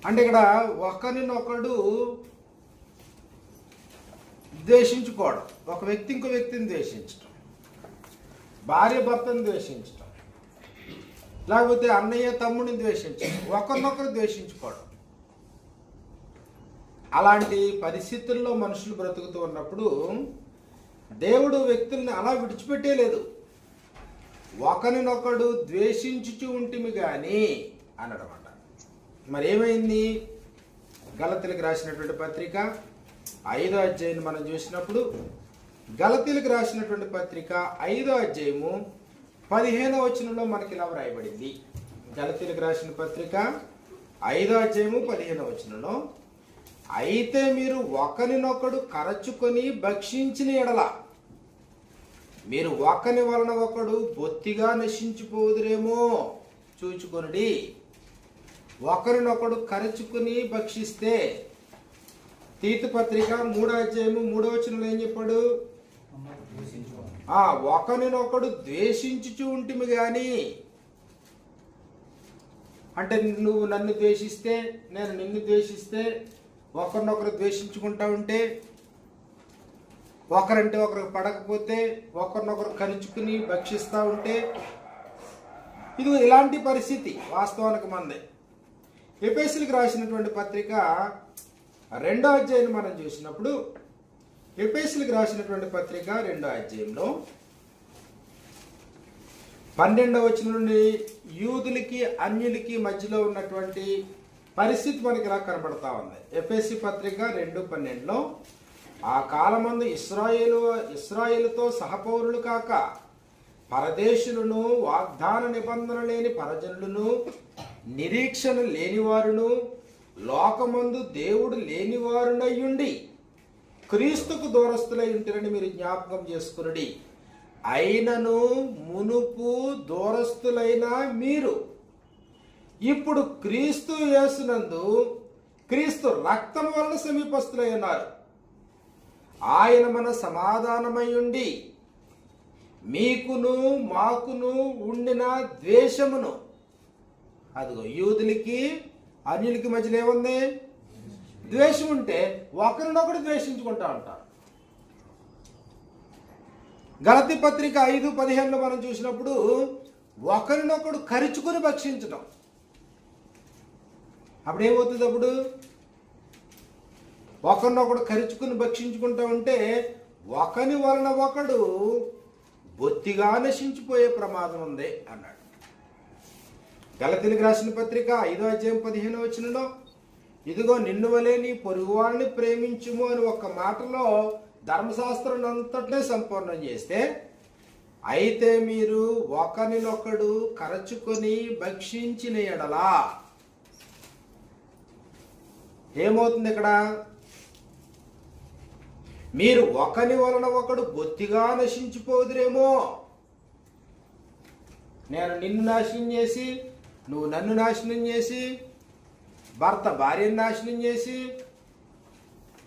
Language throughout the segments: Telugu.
అంటే ఇక్కడ ఒకరినొకడు ద్వేషించుకోవడం, ఒక వ్యక్తి ఇంకో వ్యక్తిని ద్వేషించడం, భార్య భర్తను ద్వేషించడం, లేకపోతే అన్నయ్య తమ్ముడిని ద్వేషించడం, ఒకరినొకరు ద్వేషించుకోవడం. అలాంటి పరిస్థితుల్లో మనుషులు బ్రతుకుతూ ఉన్నప్పుడు దేవుడు వ్యక్తుల్ని అలా విడిచిపెట్టేలేదు. ఒకరినొకడు ద్వేషించుచు ఉంటిమి గాని అన్నమాట. మరి ఏమైంది? గలతీలకు రాసినటువంటి పత్రిక 5వ అధ్యాయం మనం చూసినప్పుడు, గలతీలకు రాసినటువంటి పత్రిక 5వ అధ్యాయము 15వ వచనంలో మనకి ఇలా వ్రాయబడింది. గలతీలకు రాసిన పత్రిక 5వ అధ్యాయము 15వ వచనంలో, అయితే మీరు ఒకరినొకడు కరచుకొని భక్షించిన ఎడల మీరు ఒకని వలన ఒకడు బొత్తిగా నశించిపోదురేమో చూచుకొనుడి. ఒకరినొకడు కరచుకుని భక్షిస్తే, తీతు పత్రిక 3వ అధ్యాయము 3వ వచనంలో ఏం చెప్పాడు? ఒకరినొకడు ద్వేషించుచు ఉంటిమి గాని, అంటే నువ్వు నన్ను ద్వేషిస్తే, నేను నిన్ను ద్వేషిస్తే, ఒకరినొకరు ద్వేషించుకుంటా ఉంటే, ఒకరంటే ఒకరికి పడకపోతే ఒకరినొకరు కరుచుకుని భక్షిస్తూ ఉంటే, ఇది ఇలాంటి పరిస్థితి వాస్తవానికి మందే. ఎఫెసీయులకు రాసినటువంటి పత్రిక 2వ అధ్యాయం మనం చూసినప్పుడు, ఎఫెసీయులకు రాసినటువంటి పత్రిక 2వ అధ్యాయంలో 12వ వచనం నుండి యూదులకి అన్యులకి మధ్యలో ఉన్నటువంటి పరిస్థితి మనకి ఇలా కనబడతా ఉంది. ఎఫెసీ పత్రిక 2:12లో, ఆ కాలమందు ఇశ్రాయేలుతో సహపౌరులు కాక పరదేశులను, వాగ్దాన నిబంధన లేని పరజనులను, నిరీక్షణ లేనివారును, లోకమందు దేవుడు లేనివారునయ్యుండి క్రీస్తుకు దూరస్తులై ఉంటురని మీరు జ్ఞాపకం చేసుకునుడి. అయినను మునుపు దూరస్తులైన మీరు ఇప్పుడు క్రీస్తు యేసునందు క్రీస్తు రక్తం వలన సమీపస్తులై ఉన్నారు. ఆయన మన సమాధానమై ఉండి మీకును మాకును ఉండిన ద్వేషమును, అదిగో యూదులకి అన్యులకి మధ్యలో ఏముంది? ద్వేషం ఉంటే ఒకరినొకడు ద్వేషించుకుంటా ఉంటారు. గలతీ పత్రిక 5:15లో మనం చూసినప్పుడు ఒకరినొకడు కరుచుకుని భక్షించడం. అప్పుడు ఏమవుతుంది? అప్పుడు ఒకరినొకడు కరుచుకుని భక్షించుకుంటూ ఉంటే ఒకని వలన ఒకడు బొత్తిగా నశించిపోయే ప్రమాదం ఉంది అన్నాడు. గలతీలకు రాసిన పత్రిక 5వ అధ్యాయం 15వ వచనంలో, ఇదిగో నిన్ను వలె నీ పొరుగువారిని ప్రేమించుము అని ఒక మాటలో ధర్మశాస్త్రం అంతటినే సంపూర్ణం చేస్తే, అయితే మీరు ఒకరినొకడు కరచుకొని భక్షించిన ఎడలా ఏమవుతుంది? ఇక్కడ మీరు ఒకని వలన ఒకడు బొత్తిగా నశించిపోదురేమో. నేను నిన్ను నాశనం చేసి, నువ్వు నన్ను నాశనం చేసి, భర్త భార్యను నాశనం చేసి,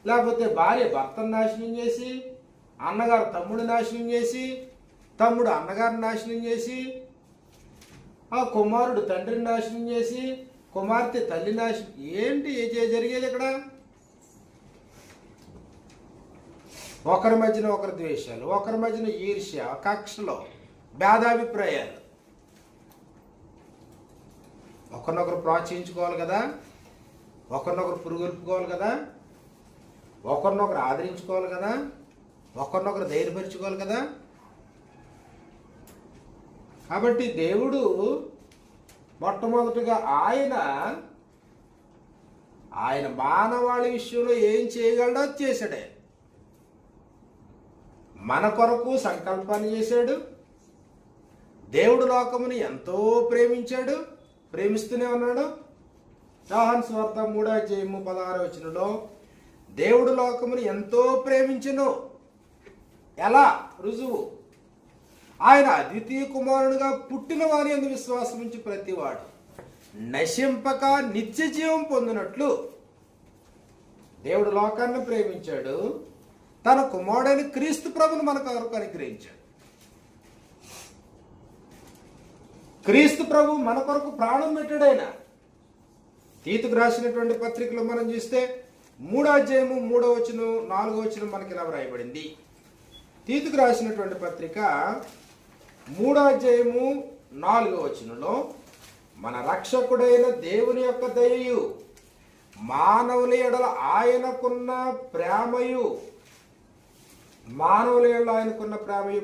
లేకపోతే భార్య భర్తను నాశనం చేసి, అన్నగారు తమ్ముడు నాశనం చేసి, తమ్ముడు అన్నగారిని నాశనం చేసి, ఆ కుమారుడు తండ్రిని నాశనం చేసి, కుమార్తె తల్లి నాశనం. ఏంటి జరిగేది ఇక్కడ? ఒకరి మధ్యన ఒకరి ద్వేషాలు, ఒకరి మధ్యన ఈర్ష్య, కక్షలు, భేదాభిప్రాయాలు. ఒకరినొకరు ప్రోత్సహించుకోవాలి కదా, ఒకరినొకరు పురుగొల్పుకోవాలి కదా, ఒకరినొకరు ఆదరించుకోవాలి కదా, ఒకరినొకరు ధైర్యపరుచుకోవాలి కదా. కాబట్టి దేవుడు మొట్టమొదటిగా ఆయన మానవాళి విషయంలో ఏం చేయగలడో చేశాడే. మన కొరకు సంకల్పాన్ని చేశాడు. దేవుడు లోకముని ఎంతో ప్రేమించాడు, ప్రేమిస్తూనే ఉన్నాడు. యోహాను సువార్త 3వ అధ్యాయము 16వ వచనంలో, దేవుడు లోకముని ఎంతో ప్రేమించెను. ఎలా? రుజువు, ఆయన అద్వితీయ కుమారునిగా పుట్టిన వారి యందు విశ్వాసం ఉంచి ప్రతివాడు నశింపక నిత్య జీవం పొందినట్లు దేవుడు లోకాన్ని ప్రేమించాడు. తన కుమారుడైన క్రీస్తు ప్రభుని మన కొరకు అనుగ్రహించాడు. క్రీస్తు ప్రభు మన కొరకు ప్రాణం పెట్టాడు. ఆయన తీతుకు రాసినటువంటి పత్రికలో మనం చూస్తే 3వ అధ్యాయము 3వ వచనం 4వ వచనం మనకి ఇలా వ్రాయబడింది. తీతుకు రాసినటువంటి పత్రిక 3వ అధ్యాయము 4వ వచనంలో మన రక్షకుడైన దేవుని యొక్క దయయు మానవుల ఎడల ఆయనకున్న ప్రేమయు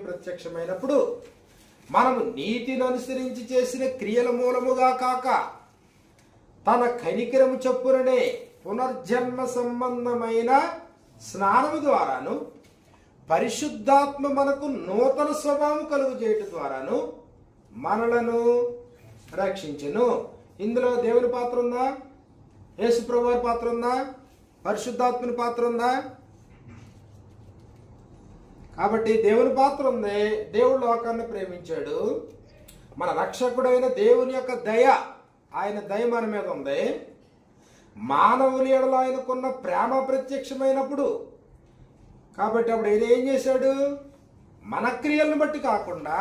ప్రత్యక్షమైనప్పుడు మనము నీతిని అనుసరించి చేసిన క్రియల మూలముగా కాక తన కనికరము చొప్పుననే పునర్జన్మ సంబంధమైన స్నానము ద్వారాను పరిశుద్ధాత్మ మనకు నూతన స్వభావం కలుగు చేయటం ద్వారాను మనలను రక్షించెను. ఇందులో దేవుని పాత్ర ఉందా? యేసు ప్రభువారి పాత్ర ఉందా? పరిశుద్ధాత్మని పాత్ర ఉందా? కాబట్టి దేవుని పాత్ర ఉంది. దేవుడు లోకాన్ని ప్రేమించాడు. మన రక్షకుడైన దేవుని యొక్క దయ, ఆయన దయ మన మీద ఉంది. మానవుని ఎడల ఆయనకున్న ప్రేమ ప్రత్యక్షమైనప్పుడు కాబట్టి అప్పుడు ఆయన ఏం చేశాడు? మన క్రియలను బట్టి కాకుండా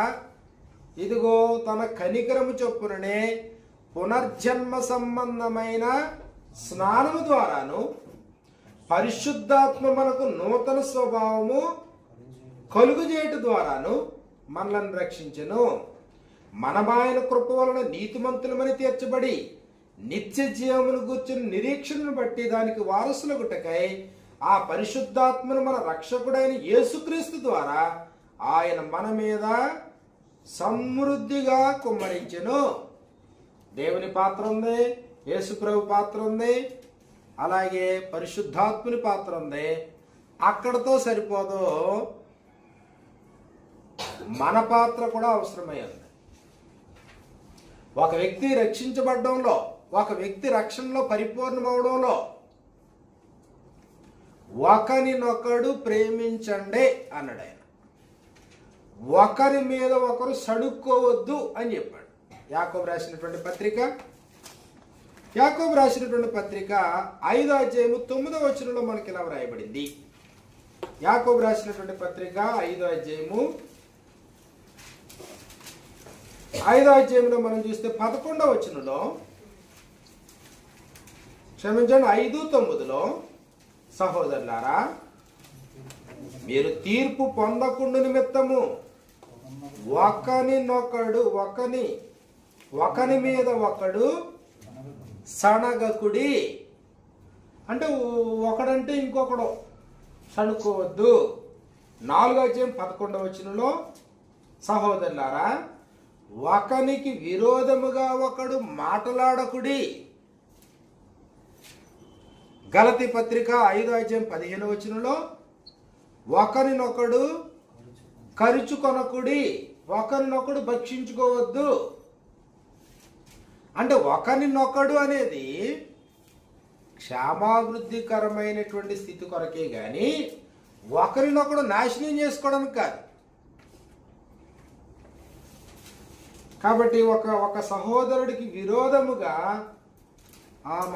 ఇదిగో తన కనికరము చొప్పుననే పునర్జన్మ సంబంధమైన స్నానము ద్వారాను పరిశుద్ధాత్మ మనకు నూతన స్వభావము కలుగు చేయట ద్వారాను మనలను రక్షించెను. మనమాయన కృప వలన నీతిమంతులమని తీర్చబడి నిత్య జీవమును గూర్చిన నిరీక్షణను బట్టి దానికి వారసులగుటకై ఆ పరిశుద్ధాత్మను మన రక్షకుడైన యేసుక్రీస్తు ద్వారా ఆయన మన మీద సమృద్ధిగా కుమ్మరించెను. దేవుని పాత్ర ఉంది, యేసు ప్రభు పాత్ర ఉంది, అలాగే పరిశుద్ధాత్ముని పాత్ర ఉంది. అక్కడతో సరిపోదు, మన పాత్ర కూడా అవసరమై ఉంది. ఒక వ్యక్తి రక్షించబడడంలో, ఒక వ్యక్తి రక్షణలో పరిపూర్ణమవడంలో ఒకరినొకడు ప్రేమించండి అన్నాడు ఆయన. ఒకరి మీద ఒకరు సడుక్కోవద్దు అని చెప్పాడు. యాకోబు రాసినటువంటి పత్రిక 5వ అధ్యాయము 9వ వచనంలో మనకి ఇలా వ్రాయబడింది. యాకోబు రాసినటువంటి పత్రిక 5వ అధ్యాయము 5వ అధ్యాయంలో మనం చూస్తే 11వ వచనంలో, క్షమించండి 5:9లో, సహోదరులారా మీరు తీర్పు పొందకుండా నిమిత్తము ఒకని మీద ఒకడు సణగకుడి. అంటే ఒకడంటే ఇంకొకడు సణుకోవద్దు. 4వ అధ్యాయం 11వ వచనంలో, సహోదరులారా ఒకనికి విరోధముగా ఒకడు మాటలాడకుడి. గలతీ పత్రిక 5వ అధ్యాయం 15వ వచనంలో, ఒకరినొకడు కరుచుకొనకుడి, ఒకరినొకడు భక్షించుకోవద్దు. అంటే ఒకరినొకడు అనేది క్షేమాభివృద్ధికరమైనటువంటి స్థితి కొరకే గాని ఒకరినొకడు నాశనం చేసుకోవడానికి కాదు. కాబట్టి ఒక సహోదరుడికి విరోధముగా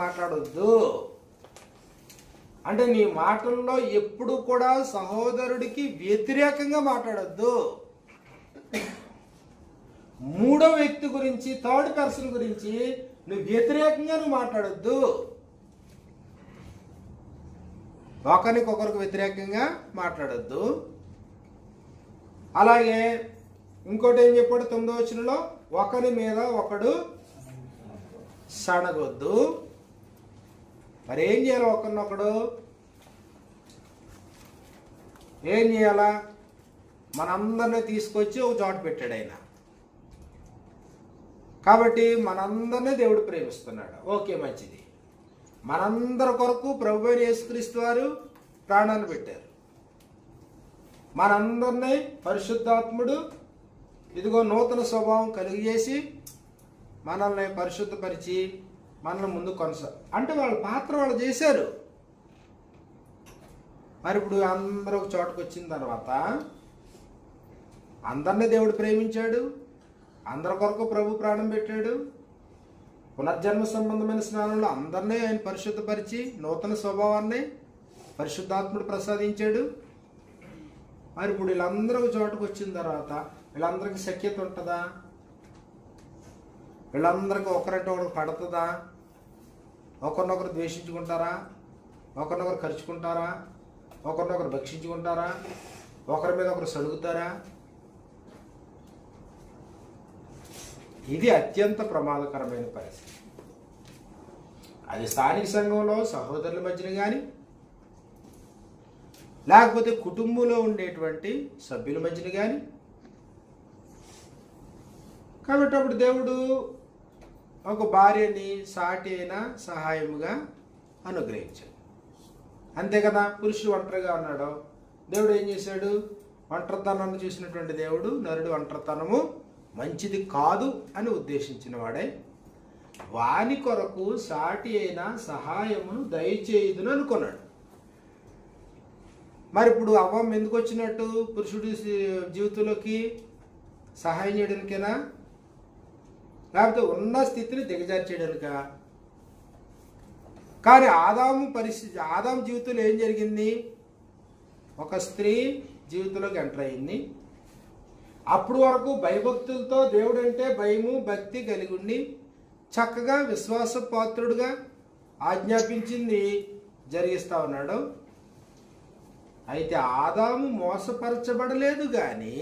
మాట్లాడొద్దు. అంటే నీ మాటల్లో ఎప్పుడు కూడా సహోదరుడికి వ్యతిరేకంగా మాట్లాడొద్దు. మూడో వ్యక్తి గురించి, థర్డ్ పర్సన్ గురించి నువ్వు వ్యతిరేకంగా మాట్లాడొద్దు. ఒకరికొకరికి వ్యతిరేకంగా మాట్లాడొద్దు. అలాగే ఇంకోటి ఏం చెప్పాడు 9వ వచనంలో, ఒకరి మీద ఒకడు సణగొద్దు. మరి ఏం చేయాలి? ఒకరినొకడు ఏం చేయాలా? మనందరినీ తీసుకొచ్చి ఒక చోట పెట్టాడు ఆయన. కాబట్టి మనందరినీ దేవుడు ప్రేమిస్తున్నాడు. ఓకే, మంచిది. మనందరి కొరకు ప్రభువైన యేసుక్రీస్తు వారు ప్రాణాన్ని పెట్టారు. మనందరినీ పరిశుద్ధాత్ముడు ఇదిగో నూతన స్వభావం కలిగజేసి మనల్ని పరిశుద్ధపరిచి మనల్ని ముందు అంటే వాళ్ళ పాత్ర వాళ్ళు చేశారు. మరి ఇప్పుడు అందరూ ఒక చోటకు వచ్చిన తర్వాత అందరినీ దేవుడు ప్రేమించాడు. అందరి కొరకు ప్రభు ప్రాణం పెట్టాడు. పునర్జన్మ సంబంధమైన స్నానంలో అందరినీ ఆయన పరిశుద్ధపరిచి నూతన స్వభావాన్ని పరిశుద్ధాత్ముడు ప్రసాదించాడు. మరి ఇప్పుడు వీళ్ళందరూ ఒక చోటకు వచ్చిన తర్వాత వీళ్ళందరికీ సఖ్యత ఉంటుందా? వీళ్ళందరికీ ఒకరంటే ఒకరికి పడుతుందా? ఒకరినొకరు ద్వేషించుకుంటారా? ఒకరినొకరు ఖర్చుకుంటారా? ఒకరినొకరు భక్షించుకుంటారా? ఒకరి మీద ఒకరు సలుగుతారా? ఇది అత్యంత ప్రమాదకరమైన పరిస్థితి. అది స్థానిక సంఘంలో సహోదరుల మధ్యన కానీ, లేకపోతే కుటుంబంలో ఉండేటువంటి సభ్యుల మధ్యన కానీ. కాబట్టి అప్పుడు దేవుడు ఒక భార్యని సాటి అయిన సహాయముగా అనుగ్రహించాడు. అంతే కదా. పురుషుడు ఒంటరిగా ఉన్నాడు, దేవుడు ఏం చేశాడు? ఒంటరితనాన్ని చూసినటువంటి దేవుడు నరుడు ఒంటరితనము మంచిది కాదు అని ఉద్దేశించిన వాడే వాని కొరకు సాటి అయిన సహాయమును దయచేయుదును అనుకున్నాడు. మరి ఇప్పుడు అవ్వం ఎందుకు వచ్చినట్టు పురుషుడి జీవితంలోకి? సహాయం చేయడానికేనా? లేకపోతే ఉన్న స్థితిని దిగజార్చేయడానికా? కానీ ఆదాము జీవితంలో ఏం జరిగింది? ఒక స్త్రీ జీవితంలోకి ఎంటర్ అయింది. అప్పుడు వరకు భయభక్తులతో దేవుడు అంటే భయము భక్తి కలిగి ఉండి చక్కగా విశ్వాసపాత్రుడుగా ఆజ్ఞాపించింది జరిగిస్తా ఉన్నాడు. అయితే ఆదాము మోసపరచబడలేదు, కానీ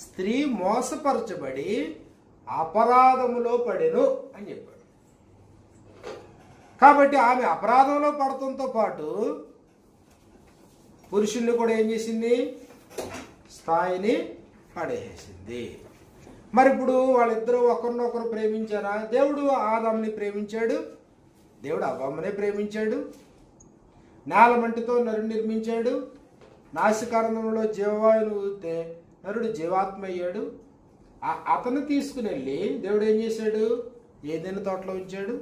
స్త్రీ మోసపరచబడి అపరాధములో పడెను అని చెప్పాడు. కాబట్టి ఆమె అపరాధంలో పడటంతో పాటు పురుషుల్ని కూడా ఏం చేసింది? స్థాయిని పడేసింది. మరి ఇప్పుడు వాళ్ళిద్దరూ ఒకరినొకరు ప్రేమించారా? దేవుడు ఆదాముని ప్రేమించాడు, దేవుడు అవ్వమ్మనే ప్రేమించాడు. నేలమంటితో నరుడు నిర్మించాడు. నాసికారంలో జీవవాయువును ఊదితే నరుడు జీవాత్మ అయ్యాడు. అతను తీసుకుని వెళ్ళి దేవుడు ఏం చేశాడు? ఏదైనా తోటలో ఉంచాడు.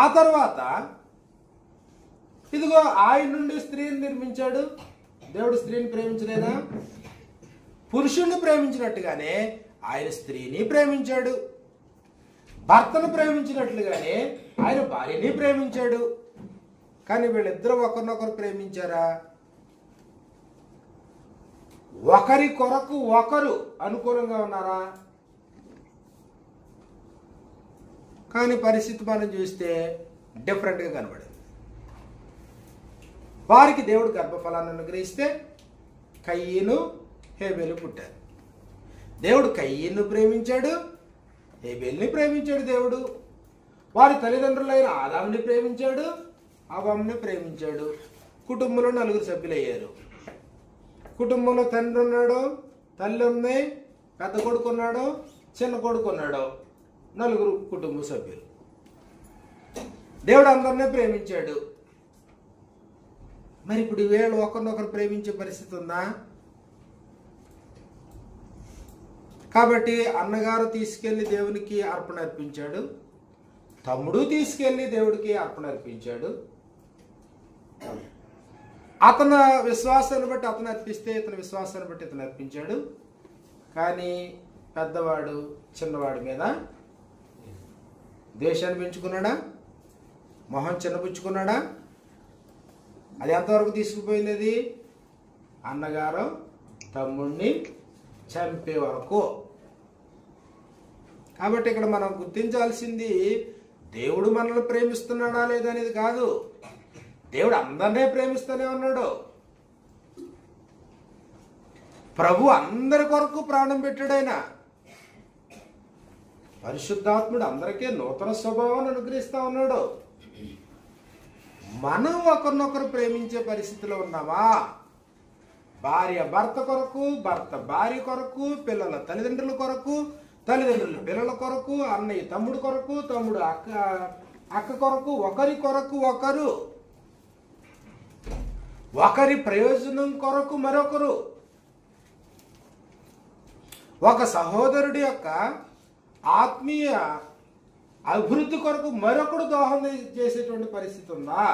ఆ తర్వాత ఇదిగో ఆయన నుండి స్త్రీని నిర్మించాడు. దేవుడు స్త్రీని ప్రేమించలేదా? పురుషుణ్ణి ప్రేమించినట్టుగానే ఆయన స్త్రీని ప్రేమించాడు. భర్తను ప్రేమించినట్లుగానే ఆయన భార్యని ప్రేమించాడు. కానీ వీళ్ళిద్దరూ ఒకరినొకరు ప్రేమించారా? ఒకరి కొరకు ఒకరు అనుకూలంగా ఉన్నారా? కానీ పరిస్థితి మనం చూస్తే డిఫరెంట్గా కనబడింది. వారికి దేవుడు గర్భఫలాన్ని అనుగ్రహిస్తే కయ్యను హేబేలు పుట్టారు. దేవుడు కయ్యను ప్రేమించాడు, హేబేల్ని ప్రేమించాడు. దేవుడు వారి తల్లిదండ్రులైన ఆదాముని ప్రేమించాడు, అవ్వమ్మని ప్రేమించాడు. కుటుంబంలో 4 సభ్యులయ్యారు. కుటుంబంలో తండ్రి ఉన్నాడు, తల్లి ఉంది, పెద్ద కొడుకు ఉన్నాడు, చిన్న కొడుకు ఉన్నాడు. 4 కుటుంబ సభ్యులు. దేవుడు అందరినీ ప్రేమించాడు. మరి ఇప్పుడు వీళ్ళు ఒకరినొకరు ప్రేమించే పరిస్థితి ఉందా? కాబట్టి అన్నగారు తీసుకెళ్లి దేవునికి అర్పణ అర్పించాడు, తమ్ముడు తీసుకెళ్లి దేవుడికి అర్పణ అర్పించాడు. అతని విశ్వాసాన్ని బట్టి అతను అర్పిస్తే ఇతని విశ్వాసాన్ని బట్టి ఇతను అర్పించాడు. కానీ పెద్దవాడు చిన్నవాడి మీద ద్వేషాన్ని పెంచుకున్నాడా? మొహం చిన్నపుచ్చుకున్నాడా? అది ఎంతవరకు తీసుకుపోయింది? అది అన్నగారు తమ్ముడిని చంపే వరకు. కాబట్టి ఇక్కడ మనం గుర్తించాల్సింది దేవుడు మనల్ని ప్రేమిస్తున్నాడా లేదా అనేది కాదు. దేవుడు అందరినీ ప్రేమిస్తూనే ఉన్నాడు. ప్రభు అందరి కొరకు ప్రాణం పెట్టాడు. ఆయన పరిశుద్ధాత్ముడు అందరికీ నూతన స్వభావాన్ని అనుగ్రహిస్తా ఉన్నాడు. మనం ఒకరినొకరు ప్రేమించే పరిస్థితిలో ఉన్నామా? భార్య భర్త కొరకు, భర్త భార్య కొరకు, పిల్లల తల్లిదండ్రుల కొరకు, తల్లిదండ్రుల పిల్లల కొరకు, అన్నయ్య తమ్ముడు కొరకు, తమ్ముడు అక్క కొరకు, ఒకరి కొరకు ఒకరు, ఒకరి ప్రయోజనం కొరకు మరొకరు, ఒక సహోదరుడి యొక్క ఆత్మీయ అభివృద్ధి కొరకు మరొకడు దోహం చేసేటువంటి పరిస్థితి ఉందా?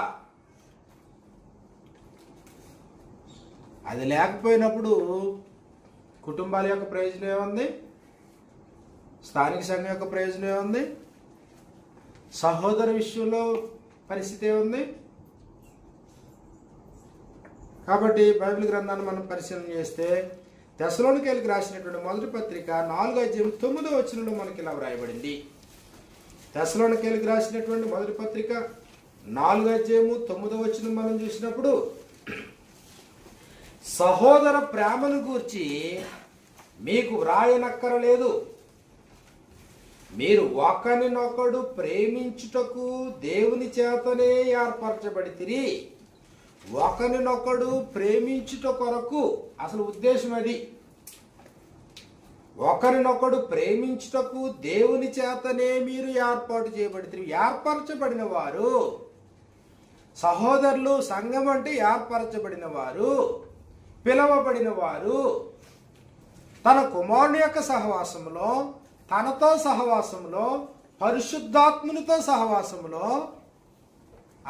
అది లేకపోయినప్పుడు కుటుంబాల యొక్క ప్రయోజనం ఏముంది? స్థానిక సంఘం యొక్క ప్రయోజనం ఏముంది? సహోదర విషయంలో పరిస్థితి ఏముంది? కాబట్టి బైబిల్ గ్రంథాన్ని మనం పరిశీలన చేస్తే తెస్సలోనికైలకు రాసినటువంటి మొదటి పత్రిక 4వ అధ్యాయం 9వ వచనంలో మనకి ఇలా వ్రాయబడింది. తెస్సలోనికైలకు రాసినటువంటి మొదటి పత్రిక 4:9 మనం చూసినప్పుడు సహోదర ప్రేమను గూర్చి మీకు వ్రాయనక్కరలేదు, మీరు ఒకరినొకడు ప్రేమించుటకు దేవుని చేతనే ఏర్పరచబడితిరి. ఒకరినొకడు ప్రేమించుట కొరకు అసలు ఉద్దేశం అది. ఒకరినొకడు ప్రేమించుటకు దేవుని చేతనే మీరు ఏర్పాటు చేయబడితిరి. ఏర్పరచబడిన వారు సహోదరులు. సంఘం అంటే ఏర్పరచబడిన వారు, పిలవబడిన వారు. తన కుమారుని యొక్క సహవాసంలో, తనతో సహవాసంలో, పరిశుద్ధాత్మునితో సహవాసంలో,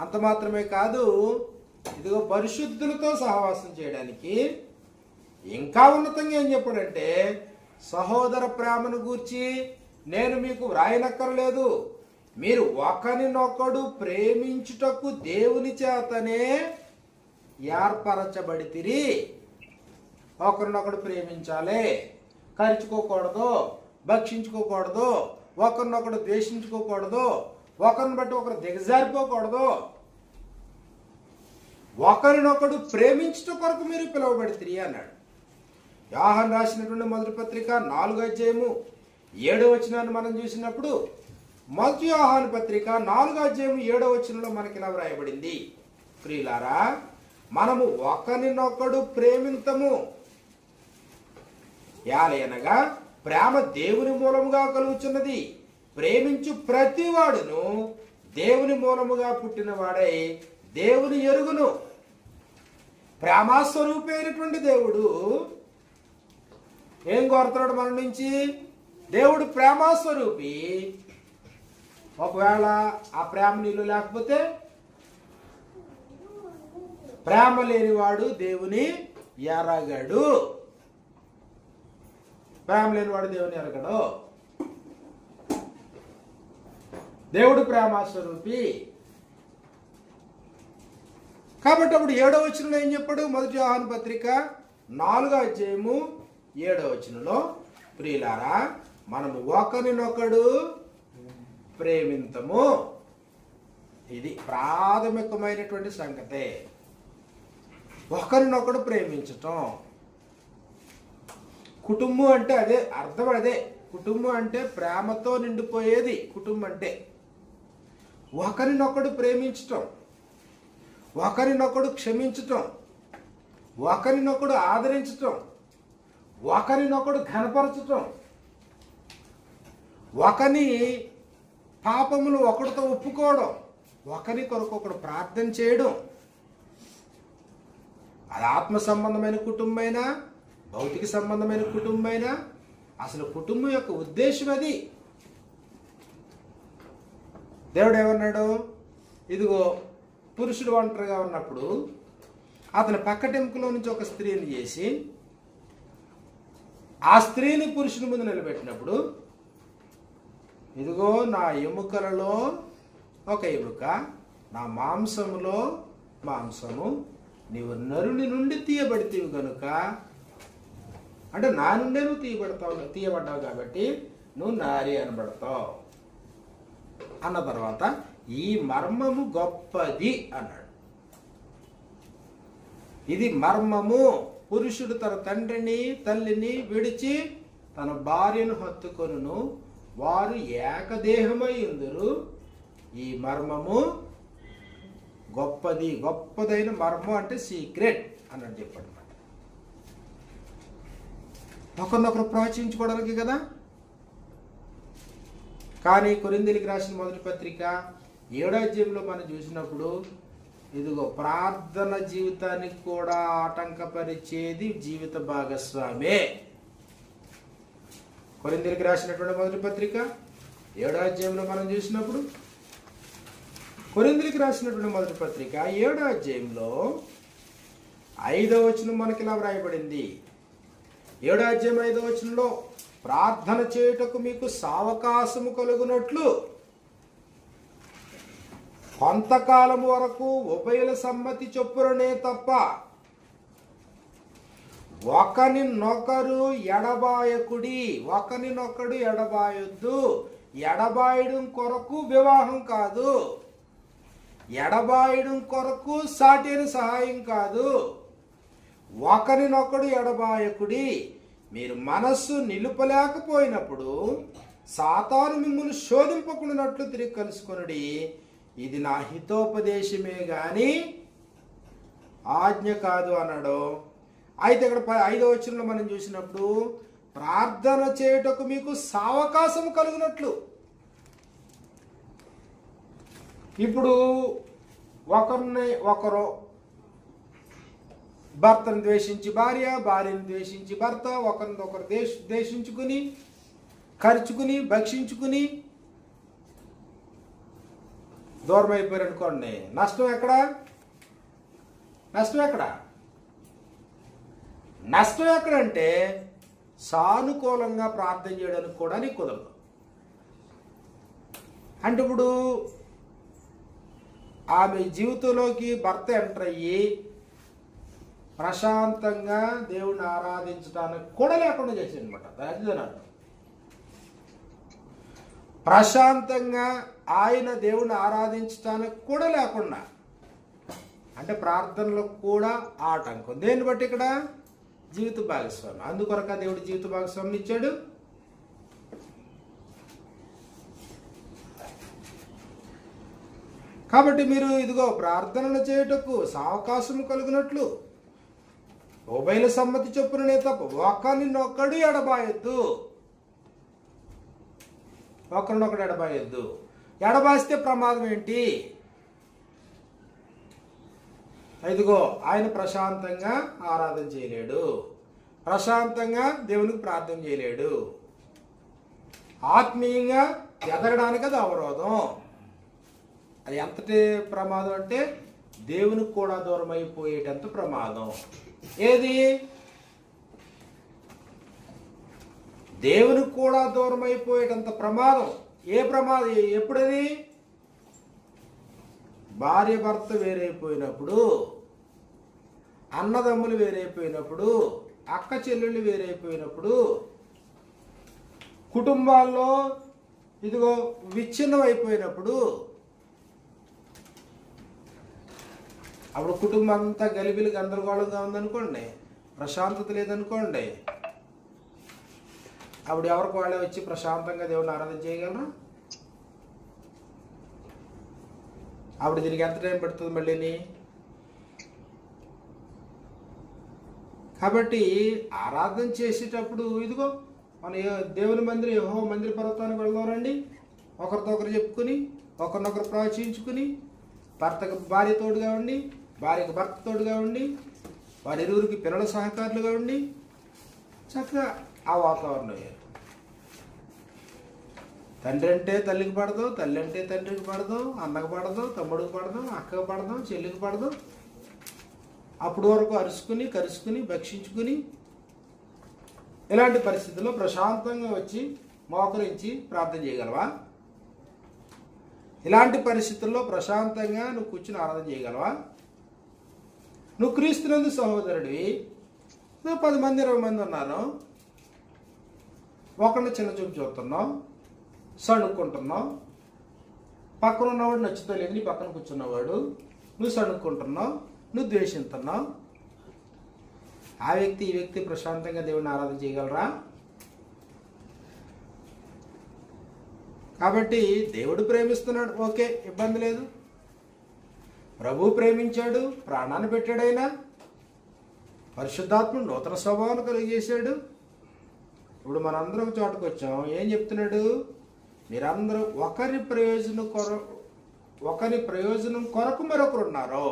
అంత మాత్రమే కాదు, ఇదిగో పరిశుద్ధులతో సహవాసం చేయడానికి ఇంకా ఉన్నతంగా ఏం చెప్పాడంటే, సహోదర ప్రేమను గూర్చి నేను మీకు వ్రాయనక్కర్లేదు, మీరు ఒకరినొకడు ప్రేమించుటకు దేవుని చేతనే ఏర్పరచబడితిరి. ఒకరినొకడు ప్రేమించాలి, కరుచుకోకూడదు, భక్షించుకోకూడదు, ఒకరినొకడు ద్వేషించుకోకూడదు, ఒకరిని బట్టి ఒకరు దిగజారిపోకూడదు. ఒకరినొకడు ప్రేమించుట కొరకు మీరు పిలువబడితిరి అన్నాడు. యోహాను రాసినటువంటి మొదటి పత్రిక 4:7 మనం చూసినప్పుడు, మొదటి యోహాను పత్రిక 4:7 మనకి ఇలా వ్రాయబడింది, ప్రియులారా మనము ఒకరినొకడు ప్రేమింతము, యాలయనగా ప్రేమ దేవుని మూలముగా కలుగుచున్నది. ప్రేమించు ప్రతివాడును దేవుని మూలముగా పుట్టినవాడై దేవుని ఎరుగును. ప్రేమాస్వరూపైనటువంటి దేవుడు ఏం కోరుతున్నాడు మన నుంచి? దేవుడు ప్రేమాస్వరూపి. ఒకవేళ ఆ ప్రేమ నీళ్ళు లేకపోతే, ప్రేమ లేనివాడు దేవుని ఎరగడు. ప్రేమ లేనివాడు దేవుని ఎరగడు. దేవుడు ప్రేమాస్వరూపి. కాబట్టి అప్పుడు 7వ ఏం చెప్పాడు? మొదటి యోహాను పత్రిక 4:7 ప్రియులారా మనము ఒకరినొకడు ప్రేమింతము. ఇది ప్రాథమికమైనటువంటి సంగతే, ఒకరినొకడు ప్రేమించటం. కుటుంబం అంటే అదే అర్థం, అదే కుటుంబం అంటే ప్రేమతో నిండిపోయేది. కుటుంబం అంటే ఒకరినొకడు ప్రేమించటం, ఒకరినొకడు క్షమించటం, ఒకరినొకడు ఆదరించటం, ఒకరినొకడు ఘనపరచటం, ఒకని పాపములు ఒకరితో ఒప్పుకోవడం, ఒకరి కొరకు ఒకడు ప్రార్థన చేయడం. అది ఆత్మ సంబంధమైన కుటుంబమైనా, భౌతిక సంబంధమైన కుటుంబమైనా, అసలు కుటుంబం యొక్క ఉద్దేశం అది. దేవుడు ఏమన్నాడు? ఇదిగో పురుషుడు ఒంటరిగా ఉన్నప్పుడు అతని పక్కటెంకులో నుంచి ఒక స్త్రీని చేసి ఆ స్త్రీని పురుషుని ముందు నిలబెట్టినప్పుడు, ఇదిగో నా ఎముకలలో ఒక ఎముక, నా మాంసములో మాంసము, నీవు నరుని నుండి తీయబడితేవి కనుక, అంటే నా నుండే నువ్వు తీయబడ్డావు కాబట్టి నువ్వు నారి అనబడతావు అన్న తర్వాత, ఈ మర్మము గొప్పది అన్నాడు. ఇది మర్మము. పురుషుడు తన తండ్రిని తల్లిని విడిచి తన భార్యను హత్తుకొనును, వారు ఏకదేహమై ఉందురు. ఈ మర్మము గొప్పది. గొప్పదైన మర్మం అంటే సీక్రెట్ అన్నట్టు చెప్పాడు. ఒకరినొకరు ప్రోత్సహించుకోవడానికి కదా. కానీ కొరింథీయులకు రాసిన మొదటి పత్రిక 7వ మనం చూసినప్పుడు, ఇదిగో ప్రార్థన జీవితానికి కూడా ఆటంకపరిచేది జీవిత భాగస్వామే. కొరింథీయులకు రాసినటువంటి మొదటి పత్రిక 7వ మనం చూసినప్పుడు, కొరింథీయులకు రాసినటువంటి మొదటి పత్రిక 7వ 5వ మనకి ఇలా వ్రాయబడింది. 7వ ప్రార్థన చేయుటకు మీకు సావకాశము కలుగునట్లు కొంతకాలం వరకు ఉభయుల సమ్మతి చొప్పునే తప్ప ఒకరినొకరు ఎడబాయకుడి. ఒకరినొకడు ఎడబాయొద్దు. ఎడబాయడం కొరకు వివాహం కాదు, ఎడబాయడం కొరకు సాటిని సహాయం కాదు. ఒకరినొకడు ఎడబాయకుడి. మీరు మనస్సు నిలుపలేకపోయినప్పుడు సాతాను మిమ్మల్ని శోధింపకున్నట్లు తిరిగి కలుసుకొనుడి. ఇది నా హితోపదేశమే గాని ఆజ్ఞ కాదు అన్నాడు. అయితే ఇక్కడ 5వ వచనంలో మనం చూసినప్పుడు ప్రార్థన చేయుటకు మీకు సావకాశం కలుగునట్లు. ఇప్పుడు ఒకరు భర్తను ద్వేషించి భార్య, భార్యను ద్వేషించి భర్త, ఒకరినొకరు ద్వేషించుకుని ఖర్చుకుని భక్షించుకుని దూరం అయిపోయారు అనుకోండి. నష్టం ఎక్కడ? నష్టం ఎక్కడంటే సానుకూలంగా ప్రార్థన చేయడానికి కూడా నీకు కుదరదు. అంటే ఇప్పుడు ఆమె జీవితంలోకి భర్త ఎంటర్ అయ్యి ప్రశాంతంగా దేవుణ్ణి ఆరాధించడానికి కూడా లేకుండా చేసింది అనమాట. దాని ప్రశాంతంగా ఆయన దేవుణ్ణి ఆరాధించడానికి కూడా లేకుండా, అంటే ప్రార్థనలో కూడా ఆటంకం. దేన్ని బట్టి? ఇక్కడ జీవిత భాగస్వామి. అందుకొరక దేవుడు జీవిత భాగస్వామిని ఇచ్చాడు. కాబట్టి మీరు ఇదిగో ప్రార్థనలు చేయుటకు సావకాశం కలిగినట్లు ఉభయుల సమ్మతి చొప్పుననే తప్ప ఒకరినొకడు ఎడబాయొద్దు. ఒకరినొకడు ఎడబాయొద్దు. ఎడబాస్తే ప్రమాదం ఏంటి? ఇదిగో ఆయన ప్రశాంతంగా ఆరాధన చేయలేడు, ప్రశాంతంగా దేవునికి ప్రార్థన చేయలేడు, ఆత్మీయంగా ఎదగడానికి అది అవరోధం. అది ఎంతటి ప్రమాదం అంటే దేవునికి కూడా దూరం అయిపోయేటంత ప్రమాదం. ఏది? దేవునికి కూడా దూరం అయిపోయేటంత ప్రమాదం. ఏ ప్రమాదం? ఎప్పుడది? భార్య భర్త వేరైపోయినప్పుడు, అన్నదమ్ములు వేరైపోయినప్పుడు, అక్క చెల్లెళ్ళు వేరైపోయినప్పుడు, కుటుంబాల్లో ఇదిగో విచ్ఛిన్నం అయిపోయినప్పుడు, అప్పుడు కుటుంబం అంతా గలిబిలి గందరగోళంగా ఉందనుకోండి, ప్రశాంతత లేదనుకోండి, అప్పుడు ఎవరికి వాళ్ళే వచ్చి ప్రశాంతంగా దేవుడిని ఆరాధన చేయగలరా? అప్పుడు దీనికి ఎంత టైం పడుతుంది మళ్ళీని? కాబట్టి ఆరాధన చేసేటప్పుడు ఇదిగో మన దేవుని మందిరం, యెహోవా మందిర పర్వతానికి వెళ్దామండి, ఒకరితో ఒకరు చెప్పుకుని ఒకరినొకరు ప్రోత్సహించుకుని, భర్తకు భార్య తోడుగా ఉండి, భార్యకు భర్త తోడుగా ఉండి, వారి ఇరువురికి పిల్లల సహకారులుగా ఉండి చక్కగా ఆ వాతావరణం. తండ్రి అంటే తల్లికి పడదు, తల్లి అంటే తండ్రికి పడదు, అన్నకు పడదు, తమ్ముడికి పడదు, అక్కకు పడదు, చెల్లికి పడదు. అప్పుడు వరకు అరుచుకుని కరుచుకుని భక్షించుకుని ఇలాంటి పరిస్థితుల్లో ప్రశాంతంగా వచ్చి మోకరించి ప్రార్థన చేయగలవా? ఇలాంటి పరిస్థితుల్లో ప్రశాంతంగా నువ్వు కూర్చుని ఆరాధన చేయగలవా? నువ్వు క్రీస్తునందు సహోదరుడివి, నువ్వు 10 మంది 20 మంది ఉన్నారు, ఒకరిని చిన్న చూపు చూస్తున్నావు, సణుక్కుంటున్నావు, పక్కన ఉన్నవాడు నచ్చుతో లేదు, నీ పక్కన కూర్చున్నవాడు, నువ్వు సణుక్కుంటున్నావు, నువ్వు ద్వేషిస్తున్నావు. ఆ వ్యక్తి ఈ వ్యక్తి ప్రశాంతంగా దేవుడిని ఆరాధన చేయగలరా? కాబట్టి దేవుడు ప్రేమిస్తున్నాడు, ఓకే, ఇబ్బంది లేదు. ప్రభు ప్రేమించాడు, ప్రాణాన్ని పెట్టాడు, ఆయన పరిశుద్ధాత్ముడు నూతన స్వభావాన్ని కలిగజేశాడు. ఇప్పుడు మనందరం ఒక చోటుకు వచ్చాం. ఏం చెప్తున్నాడు? మీరందరూ ఒకరి ప్రయోజనం కొరకు మరొకరు ఉన్నారు.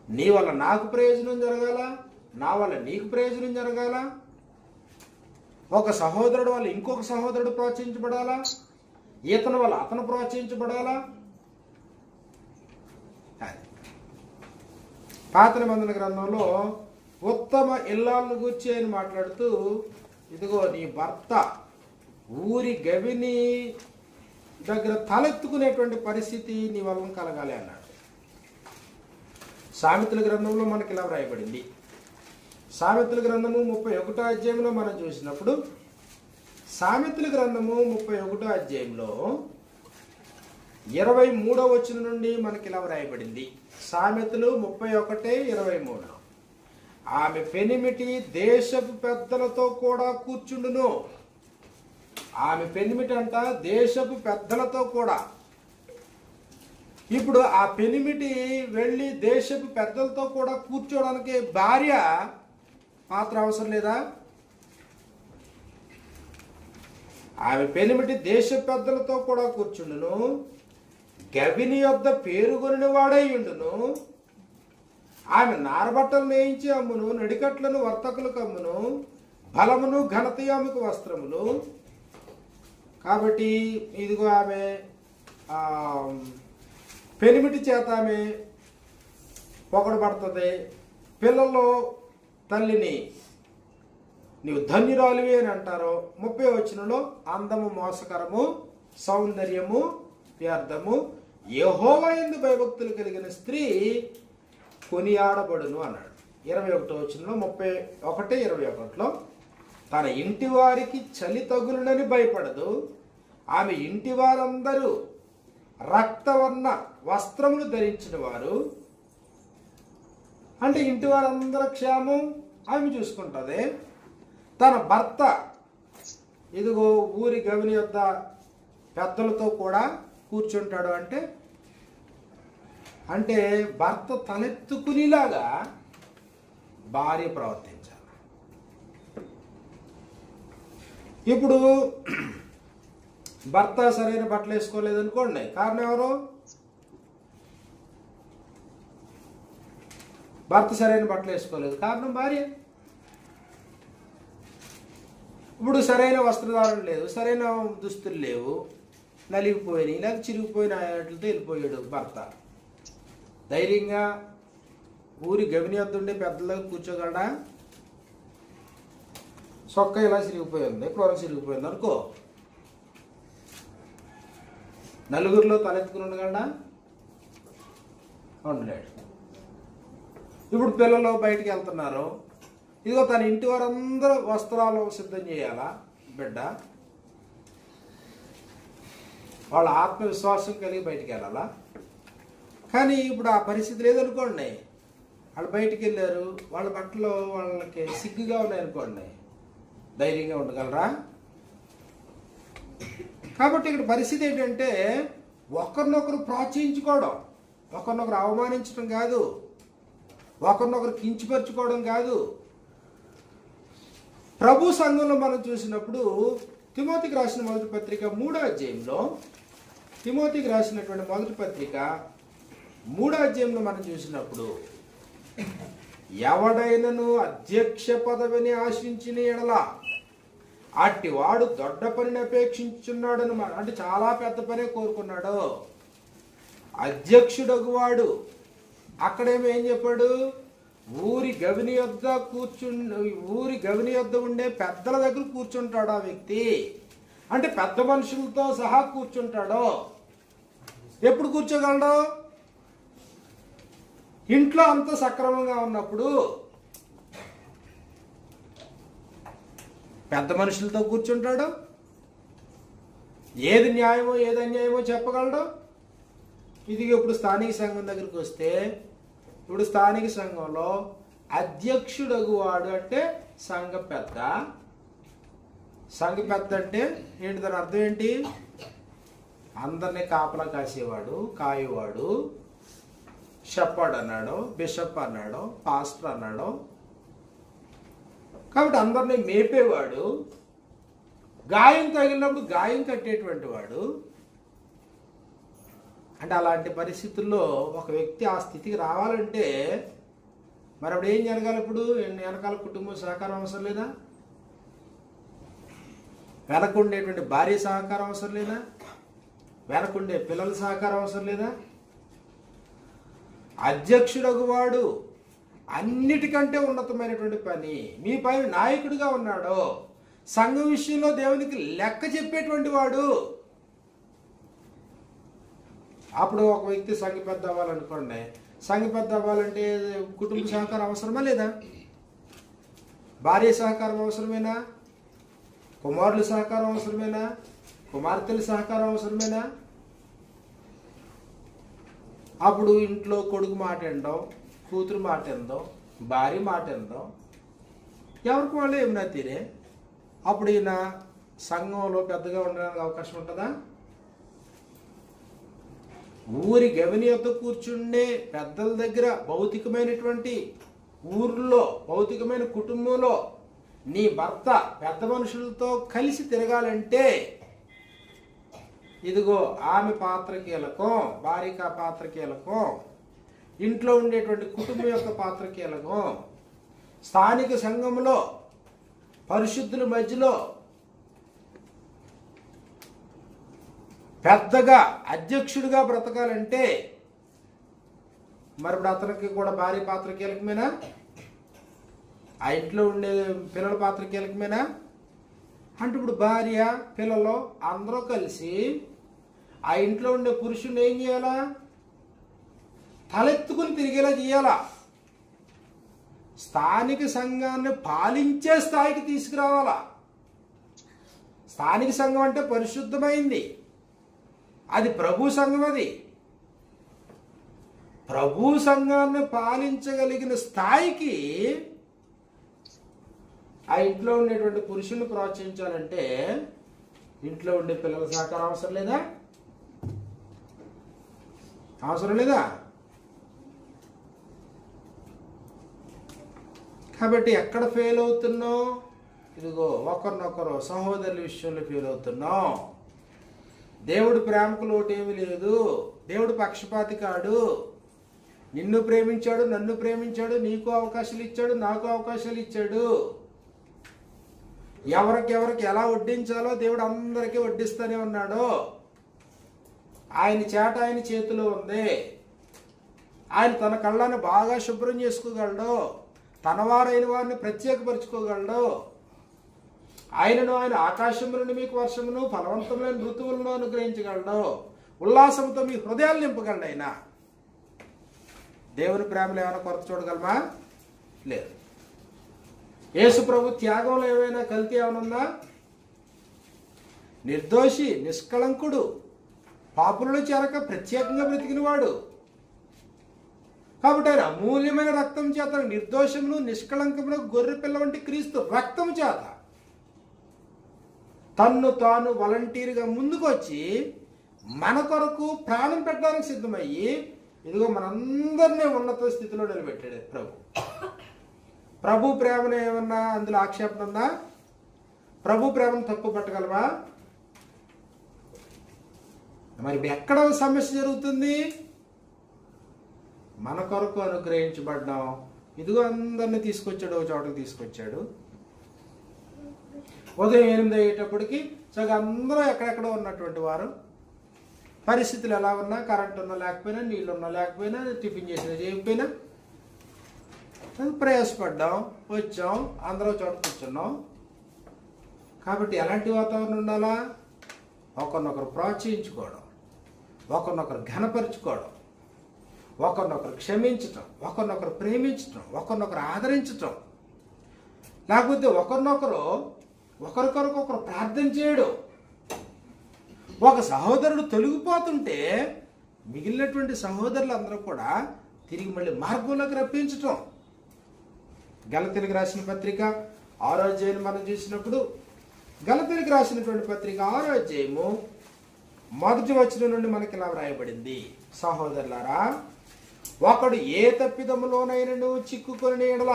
నీ వల్ల నాకు ప్రయోజనం జరగాల, నా వల్ల నీకు ప్రయోజనం జరగాల, ఒక సహోదరుడు వల్ల ఇంకొక సహోదరుడు ప్రోత్సహించబడాలా, ఈతన వల్ల అతను ప్రోత్సహించబడాలా. పాత నిబంధన గ్రంథంలో ఉత్తమ ఇల్లాలను గూర్చి ఆయన మాట్లాడుతూ, ఇదిగో నీ భర్త ఊరి గవిని దగ్గర తలెత్తుకునేటువంటి పరిస్థితి నీ వల్ల కలగాలి అన్నాడు. సామెతల గ్రంథంలో మనకి ఇలా వ్రాయబడింది. సామెతల గ్రంథము 31వ అధ్యాయంలో మనం చూసినప్పుడు సామెతల గ్రంథము 31వ అధ్యాయంలో 23వ వచనం నుండి మనకి ఇలా వ్రాయబడింది. సామెతలు 31:23. ఆమె పెనిమిటి దేశపు పెద్దలతో కూడా కూర్చుండును. ఆమె పెనిమిటి అంట దేశపు పెద్దలతో కూడా. ఇప్పుడు ఆ పెనిమిటి వెళ్ళి దేశపు పెద్దలతో కూడా కూర్చోవడానికి భార్య పాత్ర అవసరం లేదా? ఆమె పెనిమిటి దేశ పెద్దలతో కూడా కూర్చుండును. గవిని యొద్ద పేరుగొనిన వాడై ఉండును. ఆమె నారబట్టలు నేయించి అమ్మును, నడికట్లను వర్తకులకు అమ్మును, బలమును ఘనతయు ఆమెకు వస్త్రములు. కాబట్టి ఇదిగో ఆమె పెనిమిటి చేత ఆమె పొగడబడుతుంది. పిల్లల్లో తల్లిని నీవు ధన్యురాలివి అని అంటారు. 30వ వచనంలో అందము మోసకరము, సౌందర్యము వ్యర్థము, యెహోవా యందు భయభక్తులు కలిగిన స్త్రీ కొనియాడబడును అన్నాడు. 21వ వచనంలో 31:21లో తన ఇంటి వారికి చలి తగులునని భయపడదు. ఆమె ఇంటి వారందరూ రక్తవర్ణ వస్త్రములు ధరించిన వారు. అంటే ఇంటి వారందరూ క్షేమం ఆమె చూసుకుంటుంది. తన భర్త ఇదిగో ఊరి గవిని యొద్ద పెద్దలతో కూడా కూర్చుంటాడు. అంటే భర్త తలెత్తుకునేలాగా భార్య ప్రవర్తించాలి. ఇప్పుడు భర్త సరైన బట్టలు వేసుకోలేదనుకోండి, కారణం ఎవరు? భర్త సరైన బట్టలు వేసుకోలేదు, కారణం భార్య. ఇప్పుడు సరైన వస్త్రధారణ లేదు, సరైన దుస్తులు లేవు, నలిగిపోయినాయి, లేక చిరిగిపోయిన వాటితో వెళ్ళిపోయాడు భర్త. ధైర్యంగా ఊరి గవిని వద్ద ఉండే పెద్దలో కూర్చోగలడా? సొక్క ఇలా చిరిగిపోయింది, కూర చిరిగిపోయింది అనుకో, నలుగురిలో తలెత్తుకుని ఉండగలడా? ఉండలేడు. ఇప్పుడు పిల్లలు బయటికి వెళ్తున్నారు, ఇదిగో తన ఇంటి వారందరూ వస్త్రాలు సిద్ధం చేయాలా బిడ్డ? వాళ్ళ ఆత్మవిశ్వాసం కలిగి బయటికి వెళ్ళాలా? కానీ ఇప్పుడు ఆ పరిస్థితి లేదనుకోండి, వాళ్ళు బయటికి వెళ్ళారు, వాళ్ళ బట్టలు వాళ్ళకి సిగ్గుగా ఉన్నాయనుకోండి, ధైర్యంగా ఉండగలరా? కాబట్టి ఇక్కడ పరిస్థితి ఏంటంటే ఒకరినొకరు ప్రోత్సహించుకోవడం, ఒకరినొకరు అవమానించడం కాదు, ఒకరినొకరు కించపరుచుకోవడం కాదు. ప్రభు సంఘంలో మనం చూసినప్పుడు తిమోతికి రాసిన మొదటి పత్రిక 3వ అధ్యాయంలో, తిమోతికి రాసినటువంటి మొదటి పత్రిక 3వ అధ్యాయంలో మనం చూసినప్పుడు ఎవడైనను అధ్యక్ష పదవిని ఆశించిన ఎడల అట్టివాడు దొడ్డ పనిని అపేక్షించున్నాడు అనమాట. అంటే చాలా పెద్ద పనే కోరుకున్నాడు. అధ్యక్షుడగువాడు అక్కడేమో ఏం చెప్పాడు? ఊరి గవిని యొద్ద ఉండే పెద్దల దగ్గర కూర్చుంటాడు ఆ వ్యక్తి. అంటే పెద్ద మనుషులతో సహా కూర్చుంటాడు. ఎప్పుడు కూర్చోగలడు? ఇంట్లో అంత సక్రమంగా ఉన్నప్పుడు పెద్ద మనుషులతో కూర్చుంటాడు. ఏది న్యాయమో ఏది అన్యాయమో చెప్పగలడు. ఇది ఇప్పుడు స్థానిక సంఘం దగ్గరికి వస్తే, ఇప్పుడు స్థానిక సంఘంలో అధ్యక్షుడగువాడు అంటే సంఘ పెద్ద. సంఘ పెద్ద అంటే ఏంటి? దాని అర్థం ఏంటి? అందరినీ కాపలా కాసేవాడు, కాయేవాడు. షెపర్డ్ అన్నాడు, బిషప్ అన్నాడు, పాస్టర్ అన్నాడు. కాబట్టి అందరినీ మేపేవాడు, గాయం తగిలినప్పుడు గాయం కట్టేటువంటి వాడు. అంటే అలాంటి పరిస్థితుల్లో ఒక వ్యక్తి ఆ స్థితికి రావాలంటే మరి అప్పుడు ఏం జరగాలి? ఇప్పుడు వెనకాల కుటుంబం సహకారం అవసరం లేదా? వెనకుండేటువంటి భార్య సహకారం అవసరం లేదా? వెనకుండే పిల్లల సహకారం అవసరం లేదా? అధ్యక్షుడగువాడు అన్నిటికంటే ఉన్నతమైనటువంటి పని. మీ పైన నాయకుడిగా ఉన్నాడు. సంఘం విషయంలో దేవునికి లెక్క చెప్పేటువంటి వాడు. అప్పుడు ఒక వ్యక్తి సంఘ పెద్ద అవ్వాలనుకోండి, సంఘ పెద్ద అవ్వాలంటే కుటుంబ సహకారం అవసరమా లేదా? భార్య సహకారం అవసరమేనా? కుమారుల సహకారం అవసరమేనా? కుమార్తెల సహకారం అవసరమేనా? అప్పుడు ఇంట్లో కొడుకు మాట వినడం, కూతురు మాట వినడం, భార్య మాట వినడం, ఎవరికి వాళ్ళు ఏమన్నా తీరే. అప్పుడు ఈయన సంఘంలో పెద్దగా ఉండడానికి అవకాశం ఉంటుందా? ఊరి గవిని యొద్ద కూర్చుండే పెద్దల దగ్గర భౌతికమైనటువంటి ఊర్లో భౌతికమైన కుటుంబంలో నీ భర్త పెద్ద మనుషులతో కలిసి తిరగాలంటే ఇదిగో ఆమె పాత్ర కీలకం, భార్య పాత్ర కీలకం, ఇంట్లో ఉండేటువంటి కుటుంబం యొక్క పాత్ర కీలకం. స్థానిక సంఘంలో పరిశుద్ధుల మధ్యలో పెద్దగా అధ్యక్షుడిగా బ్రతకాలంటే మరి ఇప్పుడు అతనికి కూడా భార్య పాత్ర కీలకమేనా? ఆ ఇంట్లో ఉండే పిల్లల పాత్ర కీలకమేనా? అంటే ఇప్పుడు భార్య పిల్లలు అందరూ కలిసి ఆ ఇంట్లో ఉండే పురుషుని ఏం చేయాలా? తలెత్తుకుని తిరిగేలా చేయాలా? స్థానిక సంఘాన్ని పాలించే స్థాయికి తీసుకురావాలా? స్థానిక సంఘం అంటే పరిశుద్ధమైంది, అది ప్రభు సంఘం. అది ప్రభు సంఘాన్ని పాలించగలిగిన స్థాయికి ఆ ఇంట్లో ఉండేటువంటి పురుషుల్ని ప్రోత్సహించాలంటే ఇంట్లో ఉండే పిల్లల సహకారం అవసరం లేదా? అవసరం లేదా? కాబట్టి ఎక్కడ ఫెయిల్ అవుతున్నావు? ఇదిగో ఒకరినొకరు సహోదరుల విషయంలో ఫెయిల్ అవుతున్నావు. దేవుడు ప్రేమకు లోటు ఏమీ లేదు. దేవుడు పక్షపాతి కాడు. నిన్ను ప్రేమించాడు, నన్ను ప్రేమించాడు, నీకు అవకాశాలు ఇచ్చాడు, నాకు అవకాశాలు ఇచ్చాడు. ఎవరికి ఎలా వడ్డించాలో దేవుడు అందరికీ వడ్డిస్తూనే ఉన్నాడు. ఆయన చేట ఆయన చేతిలో ఉంది. ఆయన తన కళ్ళని బాగా శుభ్రం చేసుకోగలడు. తన వారైన వారిని ప్రత్యేకపరుచుకోగలడు. ఆయన ఆకాశం నుండి మీకు వర్షమును ఫలవంతమైన ఋతువులను అనుగ్రహించగలడు. ఉల్లాసంతో మీ హృదయాలు నింపగలడు. ఆయన దేవుని ప్రేమలో ఏమైనా కొరత చూడగలమా? లేదు. యేసు ప్రభు త్యాగంలో ఏమైనా కల్తీ ఏమనుందా? నిర్దోషి, నిష్కళంకుడు, పాపులలో చేరక ప్రత్యేకంగా బ్రతికినవాడు. కాబట్టి ఆయన అమూల్యమైన రక్తం చేత నిర్దోషములు నిష్కళంకములు గొర్రె పిల్ల వంటి క్రీస్తు రక్తం చేత తన్ను తాను వాలంటీర్గా ముందుకు వచ్చి మన కొరకు ప్రాణం పెట్టడానికి సిద్ధమయ్యి ఇదిగో మనందరినీ ఉన్నత స్థితిలో నిలబెట్టాడు ప్రభు. ప్రభు ప్రేమను ఏమన్నా అందులో ఆక్షేపణ ఉందా? ప్రభు ప్రేమను తప్పు పట్టగలవా? మరి ఎక్కడ సమస్య జరుగుతుంది? మన కొరకు అనుగ్రహించబడ్డాం. ఇదిగో అందరినీ తీసుకొచ్చాడు, ఒక చోటకి తీసుకొచ్చాడు. ఉదయం 8 అయ్యేటప్పటికి సగం అందరూ ఎక్కడెక్కడో ఉన్నటువంటి వారు, పరిస్థితులు ఎలా ఉన్నా, కరెంట్ ఉన్నా లేకపోయినా, నీళ్ళు ఉన్నా లేకపోయినా, టిఫిన్ చేసినా చేయకపోయినా ప్రయాసపడ్డాం, వచ్చాం, అందరూ చోట కూర్చున్నాం. కాబట్టి ఎలాంటి వాతావరణం ఉండాలా? ఒకరినొకరు ప్రోత్సహించుకోవడం, ఒకరినొకరు ఘనపరుచుకోవడం, ఒకరినొకరు క్షమించటం, ఒకరినొకరు ప్రేమించటం, ఒకరినొకరు ఆదరించటం, లేకపోతే ఒకరికొరకు ప్రార్థన చేయడం. ఒక సహోదరుడు తొలగిపోతుంటే మిగిలినటువంటి సహోదరులందరూ కూడా తిరిగి మళ్ళీ మార్గంలోకి రప్పించటం. గలతీయులకు రాసిన పత్రిక 6వ అధ్యాయం మనం చూసినప్పుడు, గలతీయులకు రాసినటువంటి పత్రిక 6వ అధ్యాయము 1వ వచనం నుండి మనకి ఇలా వ్రాయబడింది. సహోదరులారా, ఒకడు ఏ తప్పిదములోనైనను చిక్కుకొని ఎడల,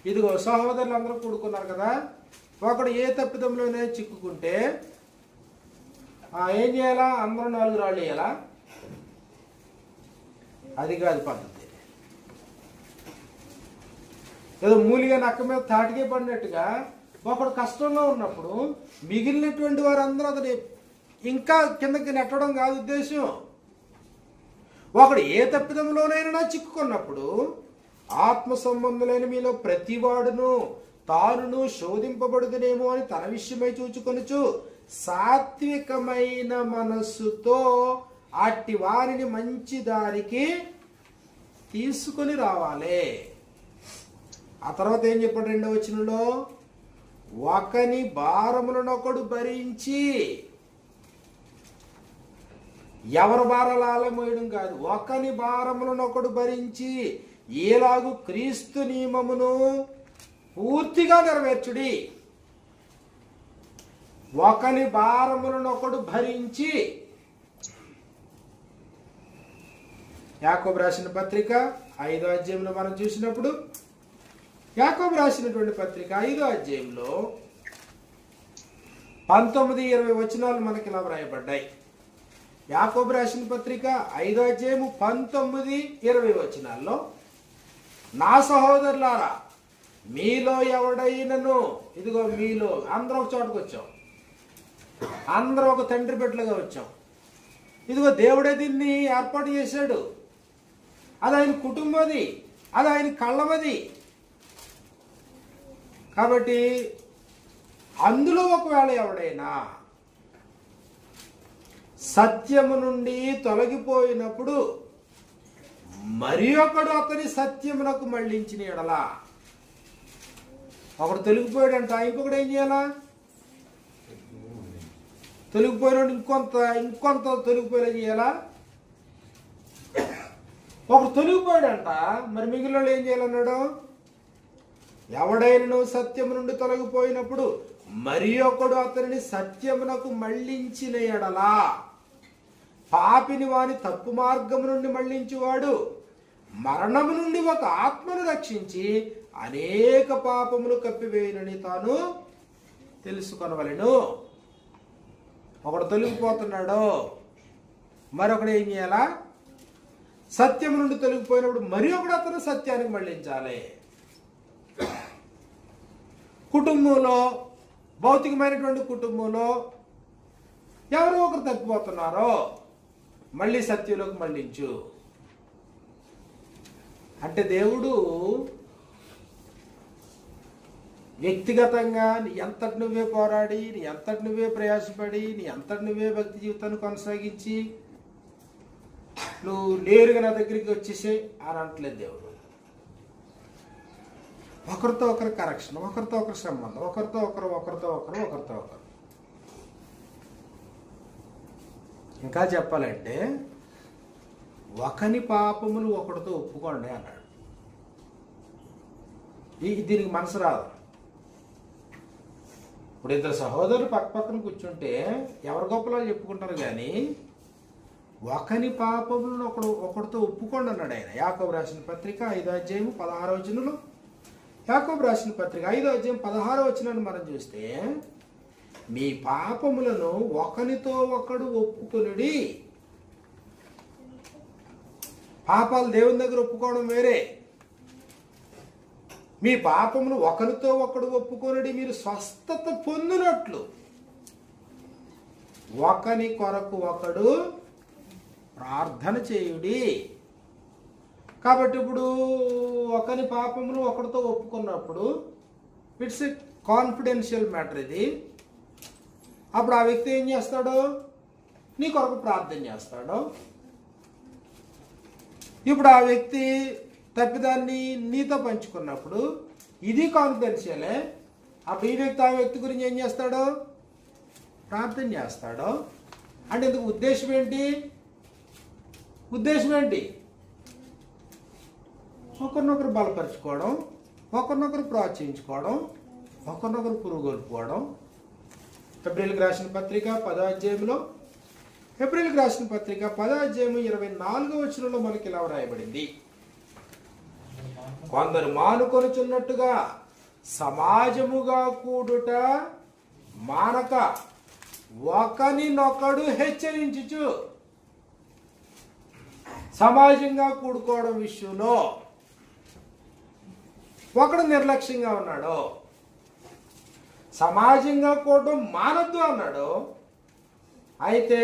ఇదిగో సహోదరులు అందరూ కూడుకున్నారు కదా, ఒకడు ఏ తప్పిదంలోనే చిక్కుకుంటే ఏం చేయాలా? అందరూ 4 రాళ్ళు వేయాలా? అది కాదు పద్ధతి. ఏదో మూలిగా నక్క మీద తాటికే పడినట్టుగా ఒకడు కష్టంలో ఉన్నప్పుడు మిగిలినటువంటి వారందరూ అతని ఇంకా కిందకి నెట్టడం కాదు ఉద్దేశం. ఒకడు ఏ తప్పిదంలోనైనా చిక్కుకున్నప్పుడు ఆత్మ సంబంధులైన మీలో ప్రతివాడును తానును శోధింపబడుతునేమో అని తన విషయమై చూచుకొనుచు సాత్వికమైన మనస్సుతో అట్టి వారిని మంచి దారికి తీసుకొని రావాలి. ఆ తర్వాత ఏం చెప్పాడు 2వ వచనంలో? ఒకని భారములనొకడు భరించి, ఎవరి భారాలు అలా మోయడం కాదు, ఒకని భారములనొకడు భరించి ఏలాగు క్రీస్తు నియమమును పూర్తిగా నెరవేర్చుడి. ఒకని భారములనొకడు భరించి. యాకోబు రాసిన పత్రిక 5వ అధ్యాయంలో మనం చూసినప్పుడు, యాకోబు రాసినటువంటి పత్రిక 5వ అధ్యాయంలో 19-20 వచనాలు మనకి ఇలా వ్రాయబడ్డాయి. యాకోబు రాసిన పత్రిక 5వ అధ్యాయము 19-20 వచనాల్లో, నా సహోదరులారా, మీలో ఎవడైనను, ఇదిగో మీలో అందరూ ఒక చోటకు వచ్చాం, అందరూ ఒక తండ్రి బిడ్డలుగా వచ్చాం. ఇదిగో దేవుడే దీన్ని ఏర్పాటు చేశాడు. అది ఆయన కుటుంబది, అది ఆయన కళ్ళమది. కాబట్టి అందులో ఒకవేళ ఎవడైనా సత్యము నుండి తొలగిపోయినప్పుడు మరి ఒకడు అతని సత్యమునకు మళ్ళించిన ఎడల, ఒకడు తొలగిపోయాడంట, ఇంకొకడు ఏం చేయాలా? తొలగిపోయినాడు ఇంకొంత తొలగిపోయేలా చేయాలా? ఒకడు తొలగిపోయాడంట, మరి మిగిలిన వాళ్ళు ఏం చేయాలన్నాడు? ఎవడైనా సత్యము నుండి తొలగిపోయినప్పుడు మరి ఒకడు అతనిని సత్యమునకు మళ్ళించిన ఎడలా, పాపిని వాని తప్పు మార్గము నుండి మళ్ళించువాడు మరణము నుండి ఒక ఆత్మను రక్షించి అనేక పాపములు కప్పివేయనని తాను తెలుసుకొనవలెను. ఒకడు తొలగిపోతున్నాడు, మరొకడు ఏం చేయాలా? సత్యం నుండి తొలగిపోయినప్పుడు మరి ఒకడు అతను సత్యానికి మళ్ళించాలి. కుటుంబంలో, భౌతికమైనటువంటి కుటుంబంలో ఎవరో ఒకరు తప్పిపోతున్నారో మళ్ళీ సత్యంలోకి మళ్ళించు అంటే, దేవుడు వ్యక్తిగతంగా నీ ఎంతటి నువ్వే పోరాడి, నీ ఎంతటి నువ్వే ప్రయాసపడి, నీ ఎంతటి నువ్వే భక్తి జీవితాన్ని కొనసాగించి నువ్వు నేరుగా నా దగ్గరికి వచ్చేసే అని అంటలేదు దేవుడు. ఒకరితో ఒకరు కరెక్షన్, ఒకరితో ఒకరు సంబంధం, ఒకరితో ఒకరు. ఇంకా చెప్పాలంటే, ఒకని పాపములు ఒకరితో ఒప్పుకోండి అన్నాడు. దీనికి మనసు రాదు. ఇప్పుడు ఇద్దరు సహోదరులు పక్కన కూర్చుంటే ఎవరి గొప్పలు చెప్పుకుంటారు, కానీ ఒకని పాపములను ఒకరితో ఒప్పుకోండి అన్నాడు ఆయన. యాకోబు రాసిన పత్రిక 5వ అధ్యాయం 16వ వచనంలో, యాకోబు రాసిన పత్రిక 5వ అధ్యాయం 16వ వచనాన్ని మనం చూస్తే, మీ పాపములను ఒకనితో ఒకడు ఒప్పుకొనుడి. పాపాలు దేవుని దగ్గర ఒప్పుకోవడం వేరే. మీ పాపమును ఒకరితో ఒకడు ఒప్పుకొనుడి, మీరు స్వస్థత పొందినట్లు ఒకని కొరకు ఒకడు ప్రార్థన చేయుడి. కాబట్టి ఇప్పుడు ఒకని పాపములు ఒకరితో ఒప్పుకున్నప్పుడు ఇట్స్ ఎ కాన్ఫిడెన్షియల్ మ్యాటర్ ఇది. అప్పుడు ఆ వ్యక్తి ఏం చేస్తాడు? నీ కొరకు ప్రార్థన చేస్తాడు. ఇప్పుడు ఆ వ్యక్తి తప్పిదాన్ని నీతో పంచుకున్నప్పుడు ఇది కాన్ఫిడెన్షియలే. అప్పుడు ఈ వ్యక్తి ఆ వ్యక్తి గురించి ఏం చేస్తాడు? ప్రార్థన చేస్తాడు. అంటే ఇందుకు ఉద్దేశం ఏంటి? ఒకరినొకరు బలపరుచుకోవడం, ఒకరినొకరు ప్రోత్సహించుకోవడం, ఒకరినొకరు పురుగొల్పుకోవడం. ఏప్రిల్కి రాసిన పత్రిక 10వ అధ్యాయంలో, ఏప్రిల్కి రాసిన పత్రిక 10వ అధ్యాయం 24వ వచనంలో మనకి ఇలా వ్రాయబడింది, కొందరు మానుకొనుచున్నట్టుగా సమాజముగా కూడుట మానక ఒకనినొకడు హెచ్చరించుచు. సమాజంగా కూడుకోవడం విషయంలో ఒకడు నిర్లక్ష్యంగా ఉన్నాడు. సమాజంగా కూడడం మానద్దు అన్నాడు. అయితే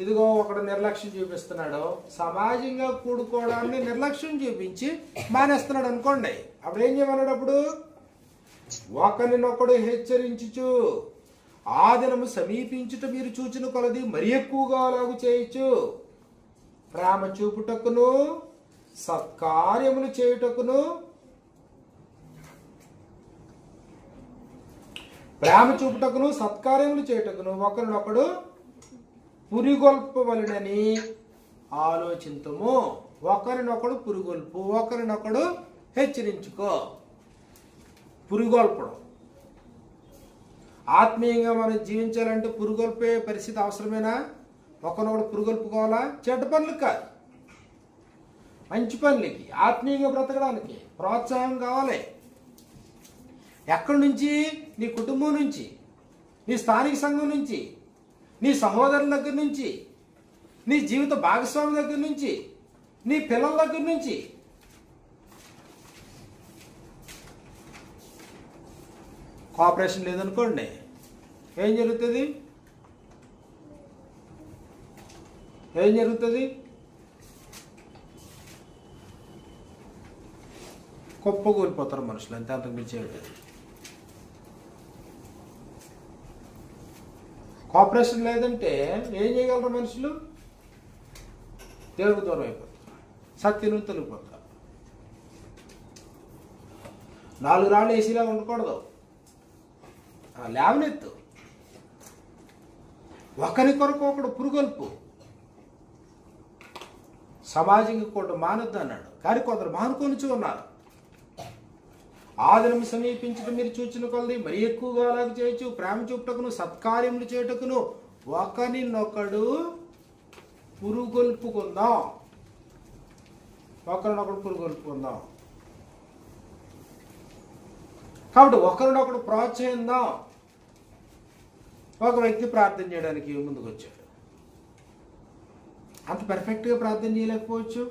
ఇదిగో ఒకడు నిర్లక్ష్యం చూపిస్తున్నాడు. సమాజంగా కూడుకోవడాన్ని నిర్లక్ష్యం చూపించి మానేస్తున్నాడు అనుకోండి. అప్పుడు ఏం చేయమన్నాడు? అప్పుడు ఒకరినొకడు హెచ్చరించుచు, ఆ దినము సమీపించుట మీరు చూచిన కొలది మరి ఎక్కువగా అలాగు చేయొచ్చు. ప్రేమ చూపుటకును సత్కార్యములు చేయుటకును ప్రేమ చూపుటకును సత్కార్యములు చేయుటకును ఒకరినొకడు పురిగొల్పవలెనని ఆలోచింతుము. ఒకరినొకడు పురిగొల్పు, ఒకరినొకడు హెచ్చరించుకో. పురిగొల్పడం, ఆత్మీయంగా మనం జీవించాలంటే పురుగొల్పే పరిస్థితి అవసరమేనా? ఒకరినొకడు పురుగొల్పుకోవాలా? చెడ్డ పనులకు కాదు, మంచి పనులకి, ఆత్మీయంగా బ్రతకడానికి ప్రోత్సాహం కావాలి. ఎక్కడి నుంచి? నీ కుటుంబం నుంచి, నీ స్థానిక సంఘం నుంచి, నీ సహోదరుల దగ్గర నుంచి, నీ జీవిత భాగస్వామి దగ్గర నుంచి, నీ పిల్లల దగ్గర నుంచి. కోఆపరేషన్ లేదనుకోండి, ఏం జరుగుతుంది? కుప్పకూలిపోతారు మనుషులు, అంతే, అంతకు మించేది. కోఆపరేషన్ లేదంటే ఏం చేయగలరు మనుషులు? దేవుడికి దూరం అయిపోతారు, సత్యం తొలగిపోతారు. 4 రాళ్ళు ఏసీలా ఉండకూడదు, లేవనెత్తు. ఒకరి కొరకు ఒకడు పురుగొల్పు. సమాజంగా కూడా మానొద్దు అన్నాడు, కానీ కొందరు మానుకొని ఉన్నారు. ఆదినం సమీపించడం మీరు చూచిన కొలది మరి ఎక్కువగా అలాగ చేయొచ్చు. ప్రేమ చూపుటకును సత్కార్యములు చేయుటకును ఒకరినొకడు పురుగొల్పుకుందాం. కాబట్టి ఒకరినొకడు ప్రోత్సహిద్దాం. ఒక వ్యక్తి ప్రార్థన చేయడానికి ముందుకు వచ్చాడు. అంత పర్ఫెక్ట్గా ప్రార్థన చేయలేకపోవచ్చు.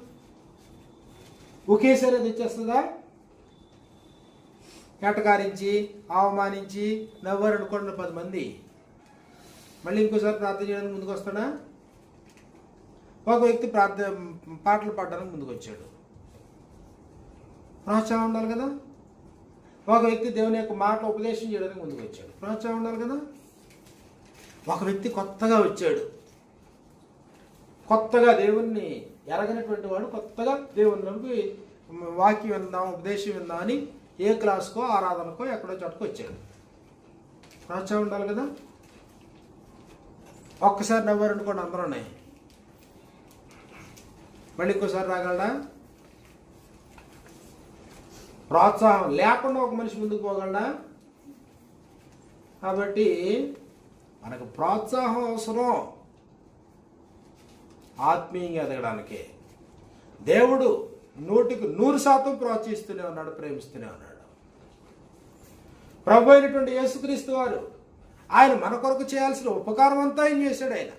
ఒకేసారి అది వచ్చేస్తుందా? ఎటకారించి, అవమానించి నవ్వారు అనుకోండి 10 మంది, మళ్ళీ ఇంకోసారి ప్రార్థన చేయడానికి ముందుకు వస్తాడా? ఒక వ్యక్తి పాటలు పాడడానికి ముందుకు వచ్చాడు, ప్రోత్సాహం ఉండాలి కదా. ఒక వ్యక్తి దేవుని యొక్క మాటలు ఉపదేశం చేయడానికి ముందుకు వచ్చాడు, ప్రోత్సాహం ఉండాలి కదా. ఒక వ్యక్తి కొత్తగా వచ్చాడు, కొత్తగా దేవుణ్ణి ఎరగనటువంటి వాడు, కొత్తగా దేవునిలోకి వాక్యం విందాం, ఉపదేశం విందాం అని ఏ క్లాస్కో ఆరాధనకో ఎక్కడో చోటకు వచ్చాడు, ప్రోత్సాహం ఉండాలి కదా. ఒక్కసారి నవ్వారు అనుకోండి అందరూనే, మళ్ళీ ఇంకోసారి రాగలడా? ప్రోత్సాహం లేకుండా ఒక మనిషి ముందుకు పోగలడా? కాబట్టి మనకు ప్రోత్సాహం అవసరం ఆత్మీయంగా ఎదగడానికి. దేవుడు 100% ప్రోత్సహిస్తూనే ఉన్నాడు, ప్రేమిస్తూనే ఉన్నాడు. ప్రభు అయినటువంటి యేసుక్రీస్తు వారు ఆయన మన కొరకు చేయాల్సిన ఉపకారం అంతా ఆయన చేశాడు. ఆయన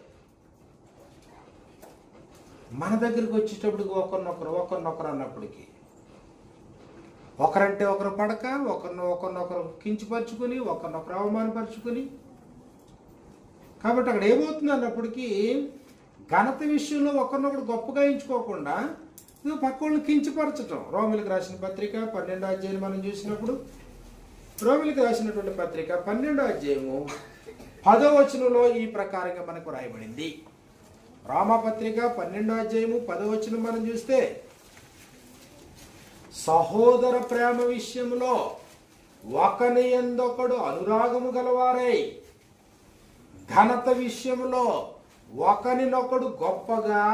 మన దగ్గరికి వచ్చేటప్పటికి ఒకరినొకరు అన్నప్పటికీ ఒకరంటే ఒకరు పడక, ఒకరినొకరు కించపరుచుకుని, ఒకరినొకరు అవమానపరుచుకుని. కాబట్టి అక్కడ ఏమవుతుంది అన్నప్పటికీ ఘనత విషయంలో ఒకరినొకరు గొప్పగా ఎంచుకోకుండా పక్కలను కించపరచటం. రోమిలకు రాసిన పత్రిక 12వ అధ్యాయం మనం చూసినప్పుడు, రోమిలకు రాసినటువంటి పత్రిక 12వ అధ్యాయము 10వ వచనంలో ఈ ప్రకారంగా మనకు రాయబడింది. రోమపత్రిక 12వ అధ్యాయము 10వ వచనం మనం చూస్తే, సహోదర ప్రేమ విషయంలో ఒకని యందొకడు అనురాగము గలవారై, ఘనత విషయంలో ఒకనినొకడు గొప్పగా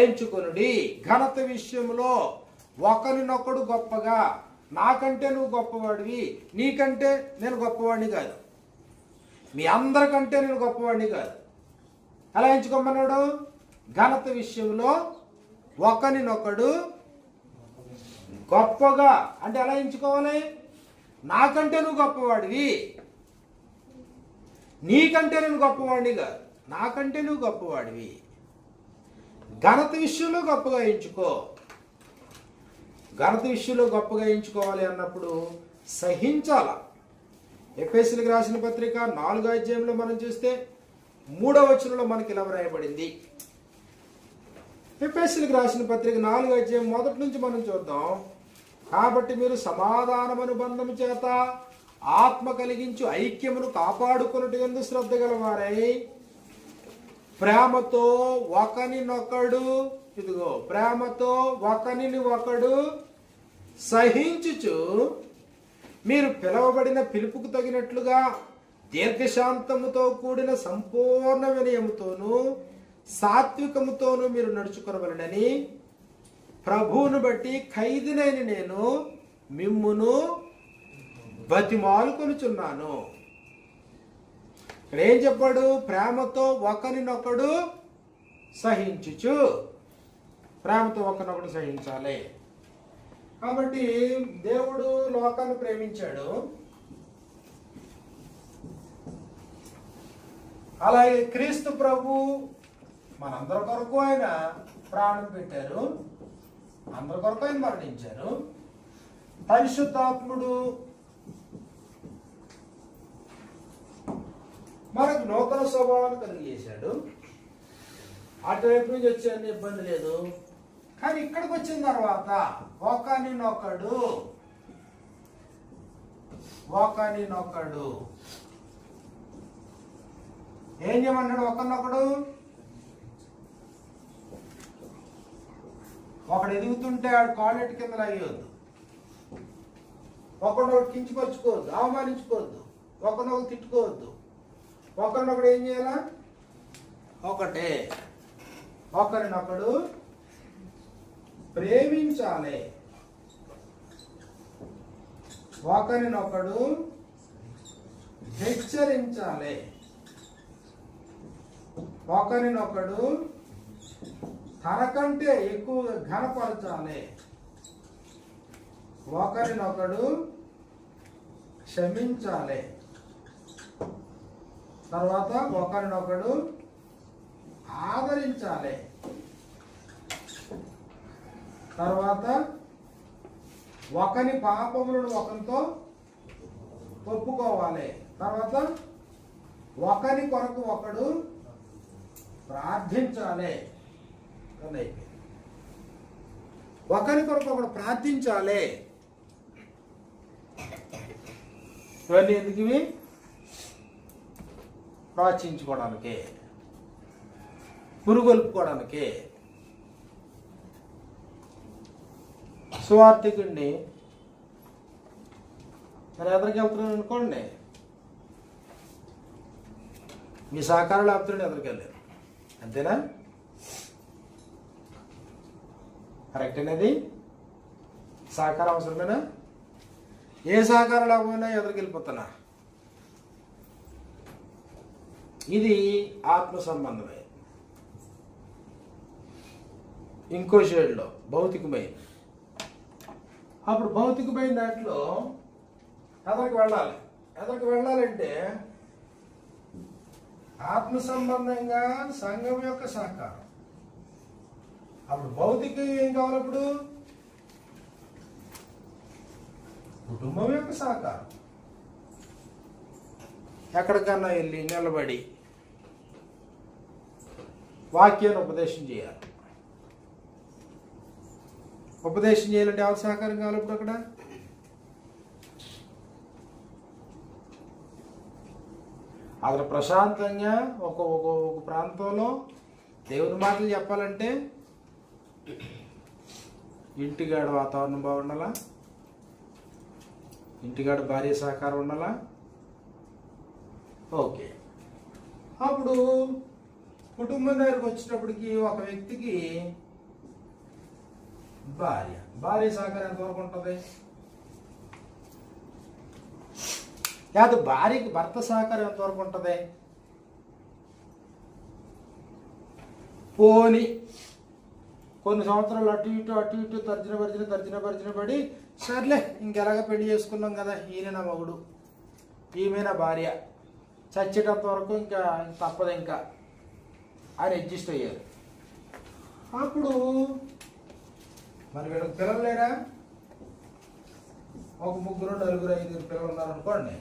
ఎంచుకొనుడి. ఘనత విషయంలో ఒకరినొకడు గొప్పగా, నాకంటే నువ్వు గొప్పవాడివి, నీకంటే నేను గొప్పవాడిని కాదు, మీ అందరికంటే నేను గొప్పవాడిని కాదు. ఎలా ఎంచుకోమన్నాడు? ఘనత విషయంలో ఒకరినొకడు గొప్పగా. అంటే ఎలా ఎంచుకోవాలి? నాకంటే నువ్వు గొప్పవాడివి, నీకంటే నేను గొప్పవాడిని కాదు, నాకంటే నువ్వు గొప్పవాడివి. ఘనత విషయంలో గొప్పగా ఎంచుకో. ఘనత విషయంలో గొప్పగా ఎంచుకోవాలి అన్నప్పుడు సహించాల. ఎఫెసీయులకు రాసిన పత్రిక 4వ అధ్యాయంలో మనం చూస్తే 3వ వచనంలో మనకి ఇలా రాయబడింది. ఎఫెసీయులకు రాసిన పత్రిక 4వ అధ్యాయం మొదటి నుంచి మనం చూద్దాం. కాబట్టి మీరు సమాధానమను బంధము చేత ఆత్మ కలిగించు ఐక్యమును కాపాడుకొనుటయందు శ్రద్ధ గలవారై, ప్రేమతో ఒకనినొకడు, ఇదిగో ప్రేమతో ఒకనిని ఒకడు సహించుచు మీరు పిలువబడిన పిలుపుకు తగినట్లుగా దీర్ఘశాంతముతో కూడిన సంపూర్ణ వినయముతోనూ సాత్వికముతోనూ మీరు నడుచుకొనవలెనని ప్రభువును బట్టి ఖైదీనైన నేను మిమ్మును బతిమాలుకొనుచున్నాను. ఇక్కడ ఏం చెప్పాడు? ప్రేమతో ఒకరినొకడు సహించుచు, ప్రేమతో ఒకరినొకడు సహించాలి. కాబట్టి దేవుడు లోకాన్ని ప్రేమించాడు, అలాగే క్రీస్తు ప్రభు మనందరి కొరకు ఆయన ప్రాణం పెట్టారు, అందరి కొరకు ఆయన మరణించారు. పరిశుద్ధాత్ముడు మనకు నూతన స్వభావాన్ని కలిగజేశాడు. అటువైపు నుంచి వచ్చే ఇబ్బంది లేదు. కానీ ఇక్కడికి వచ్చిన తర్వాత ఒకరినొకడు ఏం చేయమన్నాడు? ఒకరినొకడు ఒకడు ఎదుగుతుంటే ఆడు కాళ్ళెట్టు కింద లాగేయద్దు, ఒకరినొకడు కించపరుచుకోవద్దు, అవమానించుకోవద్దు, ఒకరినొకరు తిట్టుకోవద్దు. ఒకరినొకడు ఏం చేయాలా? ఒకటే, ఒకరినొకడు ప్రేమించాలి, ఒకరినొకడు హెచ్చరించాలి, ఒకరినొకడు తనకంటే ఎక్కువగా ఘనపరచాలి, ఒకరినొకడు క్షమించాలి, తర్వాత ఒకరినొకడు ఆదరించాలి, తర్వాత ఒకరి పాపములను ఒకరితో ఒప్పుకోవాలి, తర్వాత ఒకరి కొరకు ఒకడు ప్రార్థించాలి. ఒకరి కొరకు ఒకడు ప్రార్థించాలి. ఇవన్నీ ఎందుకు? ఇవి ప్రోత్సహించుకోవడానికి, పురుగొల్పుకోవడానికి. సువార్థికుడిని మరి ఎదురుకి వెళ్తున్నాను అనుకోండి, మీ సహకారం లేకపోతే ఎదురుకి వెళ్ళారు, అంతేనా? కరెక్ట్ అనేది సహకారం అవసరమేనా? ఏ సహకారం లేకపోయినా ఎదురుకి వెళ్ళిపోతున్నా. ఇది ఆత్మ సంబంధమే. ఇంకో షేడ్లో భౌతికమైన, అప్పుడు భౌతికమైన దాంట్లో ఎదరికి వెళ్ళాలి. ఎదరికి వెళ్ళాలంటే ఆత్మ సంబంధంగా సంఘం యొక్క సహకారం. అప్పుడు భౌతికంగా ఏం కావాలి? అప్పుడు కుటుంబం యొక్క సహకారం. ఎక్కడికన్నా వెళ్ళి నిలబడి వాక్యాన్ని ఉపదేశం చేయాలి. ఉపదేశం చేయాలంటే ఎవరు సహకారం కావాలి? ఇప్పుడు అక్కడ అక్కడ ప్రశాంతంగా ఒక ప్రాంతంలో దేవుని మాటలు చెప్పాలంటే ఇంటిగాడ వాతావరణం బాగుండాలా, ఇంటిగాడ భార్య సహకారం ఉండాలా. ఓకే, అప్పుడు కుటుంబం దగ్గరకు వచ్చినప్పటికి ఒక వ్యక్తికి భార్య సహకారం ఎంతవరకు ఉంటుంది? కాదు, భార్యకి భర్త సహకారం ఎంతవరకు ఉంటుంది? పోని కొన్ని సంవత్సరాలు అటు ఇటు తర్జన భర్జన పడి, సర్లే ఇంకెలాగ పెళ్లి చేసుకున్నాం కదా, ఈయన నా మగుడు, ఈమె నా భార్య, చచ్చేటంత వరకు ఇంకా తప్పదు ఇంకా అని అడ్జస్ట్ అయ్యారు. అప్పుడు మరి వీళ్ళకి పిల్లలు లేరా? ఒక 3, 4, 5 పిల్లలు ఉన్నారనుకోండి.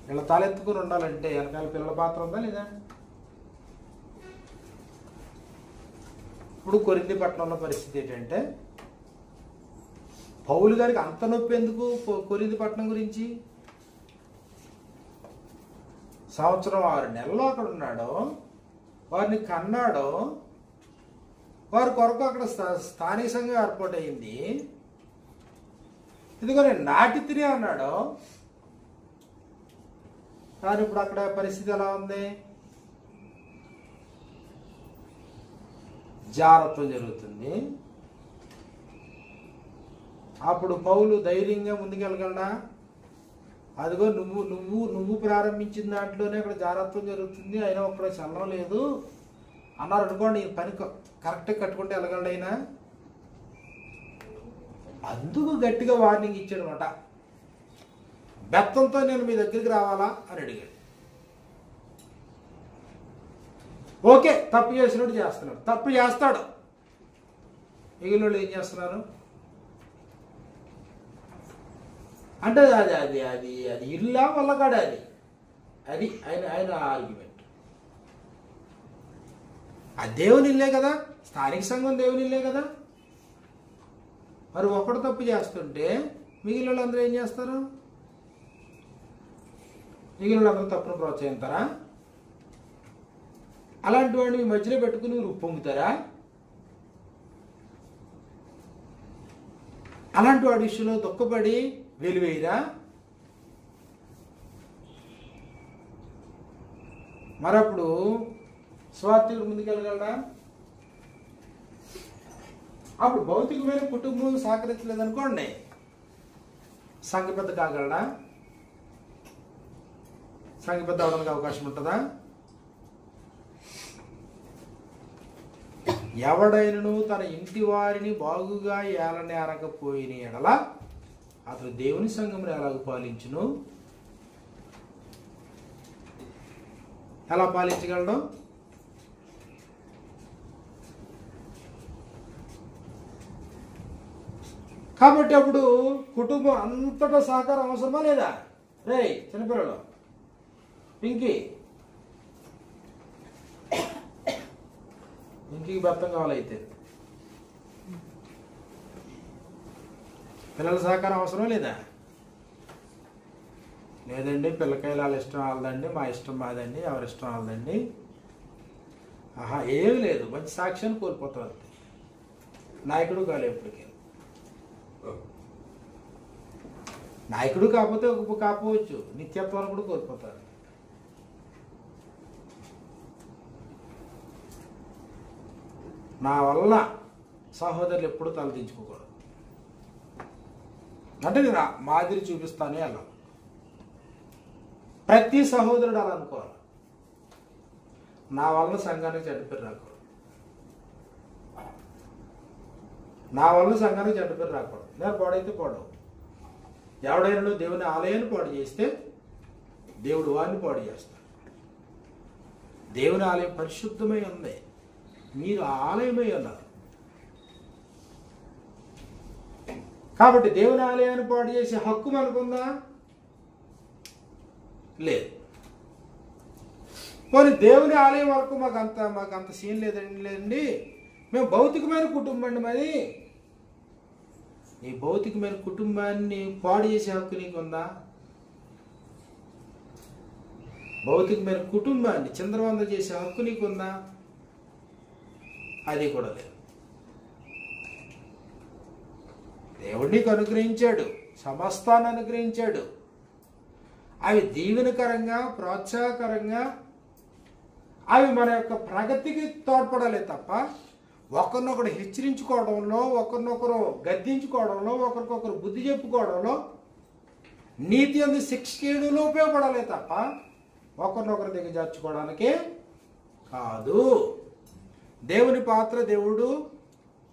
వీళ్ళ తలెత్తుకుని ఉండాలంటే వెనకాల పిల్లల పాత్ర ఉందా లేదా? ఇప్పుడు కొరింథీ పట్టణంలో పరిస్థితి ఏంటంటే, పౌలు గారికి అంత నొప్పి ఎందుకు కొరింథీ పట్టణం గురించి? సంవత్సరం 6 నెలలు అక్కడ ఉన్నాడో, వారిని కన్నాడో, వారి కొరకు అక్కడ స్థానిక సంఘం ఏర్పాటు అయింది. ఇదిగో నేను నాటి తిని అన్నాడు. కానీ ఇప్పుడు అక్కడ పరిస్థితి ఎలా ఉంది? జాగ్రత్త జరుగుతుంది. అప్పుడు పౌలు ధైర్యంగా ముందుకెళ్ళగలడా? అదిగో నువ్వు నువ్వు నువ్వు ప్రారంభించిన దాంట్లోనే అక్కడ జాగ్రత్త జరుగుతుంది, అయినా ఒక్కడ చల్లం లేదు అన్నారు అనుకోండి. ఈ పని కరెక్ట్గా కట్టుకుంటే వెళ్ళగలడు అయినా. అందుకు గట్టిగా వార్నింగ్ ఇచ్చాడు అనమాట. బెత్తంతో నేను మీ దగ్గరికి రావాలా అని అడిగాడు. ఓకే, తప్పు చేసినట్టు చేస్తున్నాడు, తప్పు చేస్తాడు. మిగిలిన వాళ్ళు ఏం చేస్తున్నారు అంటే అది అది అది అది ఇల్లా వల్ల కాడ అది అది ఆయన ఆయన ఆర్గ్యుమెంట్. అది దేవుని ఇల్లే కదా, స్థానిక సంఘం దేవుని ఇల్లే కదా. మరి ఒకడు తప్పు చేస్తుంటే మిగిలిన వాళ్ళందరూ ఏం చేస్తారు? మిగిలిన వాళ్ళందరూ తప్పును ప్రోత్సహిస్తారా? అలాంటి వాడిని మీ మధ్యలో పెట్టుకుని మీరు ఉప్పొంగుతారా? అలాంటి వాడి విషయంలో దుఃఖపడి వెలివేయరా? మరప్పుడు స్వార్థుడు ముందుకెళ్ళగలరా? అప్పుడు భౌతికమైన కుటుంబం సహకరించలేదనుకోండి, సంఘ పెద్ద కాగలడా? సంఘ పెద్ద అవడానికి అవకాశం ఉంటుందా? ఎవడైనను తన ఇంటి వారిని బాగుగా ఏలనేరకపోయిన ఎడల అతను దేవుని సంఘమును ఎలాగ పాలించును? ఎలా పాలించగలడు? కాబట్టి అప్పుడు కుటుంబం అంతటా సహకారం అవసరమా లేదా? రే చిన్నపిల్లలు, పింకీ ఇంటికి భర్తం కావాలైతే పిల్లల సహకారం అవసరం లేదా? లేదండి, పిల్లకాయలు వాళ్ళ ఇష్టం వాళ్ళదండి, మా ఇష్టం మాదండి, ఎవరిష్టం వాళ్ళదండి. ఆహా, ఏమి లేదు. మంచి సాక్ష్యాన్ని కోల్పోతాం అంతే. నాయకుడు కాలే ఎప్పటికీ. నాయకుడు కాకపోతే కాకపోవచ్చు, నిత్యత్వాన్ని కూడా కోల్పోతారు. నా వల్ల సహోదరులు ఎప్పుడు తలదించుకోకూడదు. అంటే నేను మాదిరి చూపిస్తానే అలా. ప్రతి సహోదరుడు అలా అనుకోవాలి. నా వల్ల సంఘానికి చెడ్డ పేరు రాకూడదు, నా వల్ల సంఘానికి చెడ్డ పేరు రాకూడదు. నేను పాడైతే పాడవు. ఎవడైనా దేవుని ఆలయాన్ని పాడు చేస్తే దేవుడు వారిని పాడు చేస్తాడు. దేవుని ఆలయం పరిశుద్ధమై ఉంది, మీరు ఆలయమై ఉన్నారు. కాబట్టి దేవుని ఆలయాన్ని పాడు చేసే హక్కు మనకుందా? లేదు. పోనీ దేవుని ఆలయం వరకు మాకు అంత సీన్ లేదండి, మేము భౌతికమైన కుటుంబం అండి. మరి ఈ భౌతికమైన కుటుంబాన్ని పాడు చేసే హక్కు నీకుందా? భౌతికమైన కుటుంబాన్ని చిందరవంద చేసే హక్కు నీకుందా? అది కూడా లేదు. దేవుడు నీకు అనుగ్రహించాడు, సమస్తాన్ని అనుగ్రహించాడు. అవి దీవెనకరంగా, ప్రోత్సాహకరంగా, అవి మన యొక్క ప్రగతికి తోడ్పడాలి తప్ప ఒకరినొకరు హెచ్చరించుకోవడంలో, ఒకరినొకరు గద్దించుకోవడంలో, ఒకరికొకరు బుద్ధి చెప్పుకోవడంలో, నీతి అందు శిక్ష చేయడంలో ఉపయోగపడాలి తప్ప ఒకరినొకరు దిగజార్చుకోవడానికి కాదు. దేవుని పాత్ర దేవుడు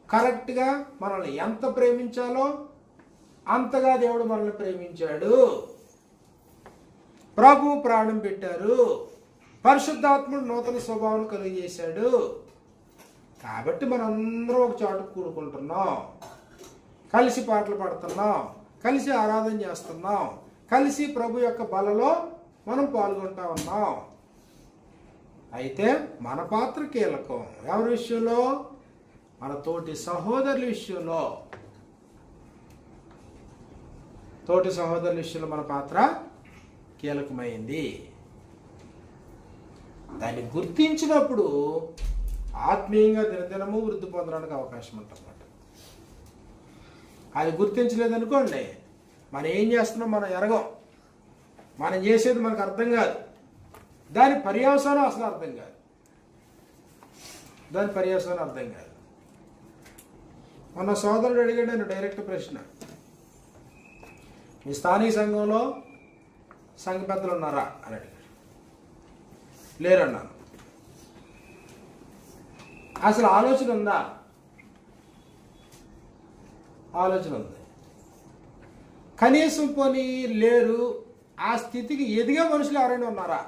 కరెక్ట్గా మనల్ని ఎంత ప్రేమించాలో అంతగా దేవుడు మనల్ని ప్రేమించాడు. ప్రభు ప్రాణం పెట్టారు, పరిశుద్ధాత్ముడు నూతన స్వభావం కలిగజేశాడు. కాబట్టి మనందరం ఒక చోట కూడుకుంటున్నాం, కలిసి పాటలు పాడుతున్నాం, కలిసి ఆరాధన చేస్తున్నాం, కలిసి ప్రభు యొక్క బలలో మనం పాల్గొంటా ఉన్నాం. అయితే మన పాత్ర కీలకం. ఎవరి విషయంలో? మన తోటి సహోదరుల విషయంలో. తోటి సహోదరుల విషయంలో మన పాత్ర కీలకమైంది. దాన్ని గుర్తించినప్పుడు ఆత్మీయంగా దినదినము వృద్ధి పొందడానికి అవకాశం ఉంటుందన్నమాట. అది గుర్తించలేదనుకోండి, మనం ఏం చేస్తున్నాం మనం ఎరగం, మనం చేసేది మనకు అర్థం కాదు, దాని పర్యవసానం అసలు అర్థం కాదు, దాని పర్యవసానం అర్థం కాదు. మన సోదరుడు అడిగాడు నేను డైరెక్ట్ ప్రశ్న, మీ స్థానిక సంఘంలో సంఘ పెద్దలు ఉన్నారా అని అడిగాడు. లేరన్నాను. అసలు ఆలోచన ఉందా? ఆలోచన ఉంది. కనీసం పోనీ లేరు, ఆ స్థితికి ఎదిగే మనుషులు ఎవరైనా ఉన్నారా?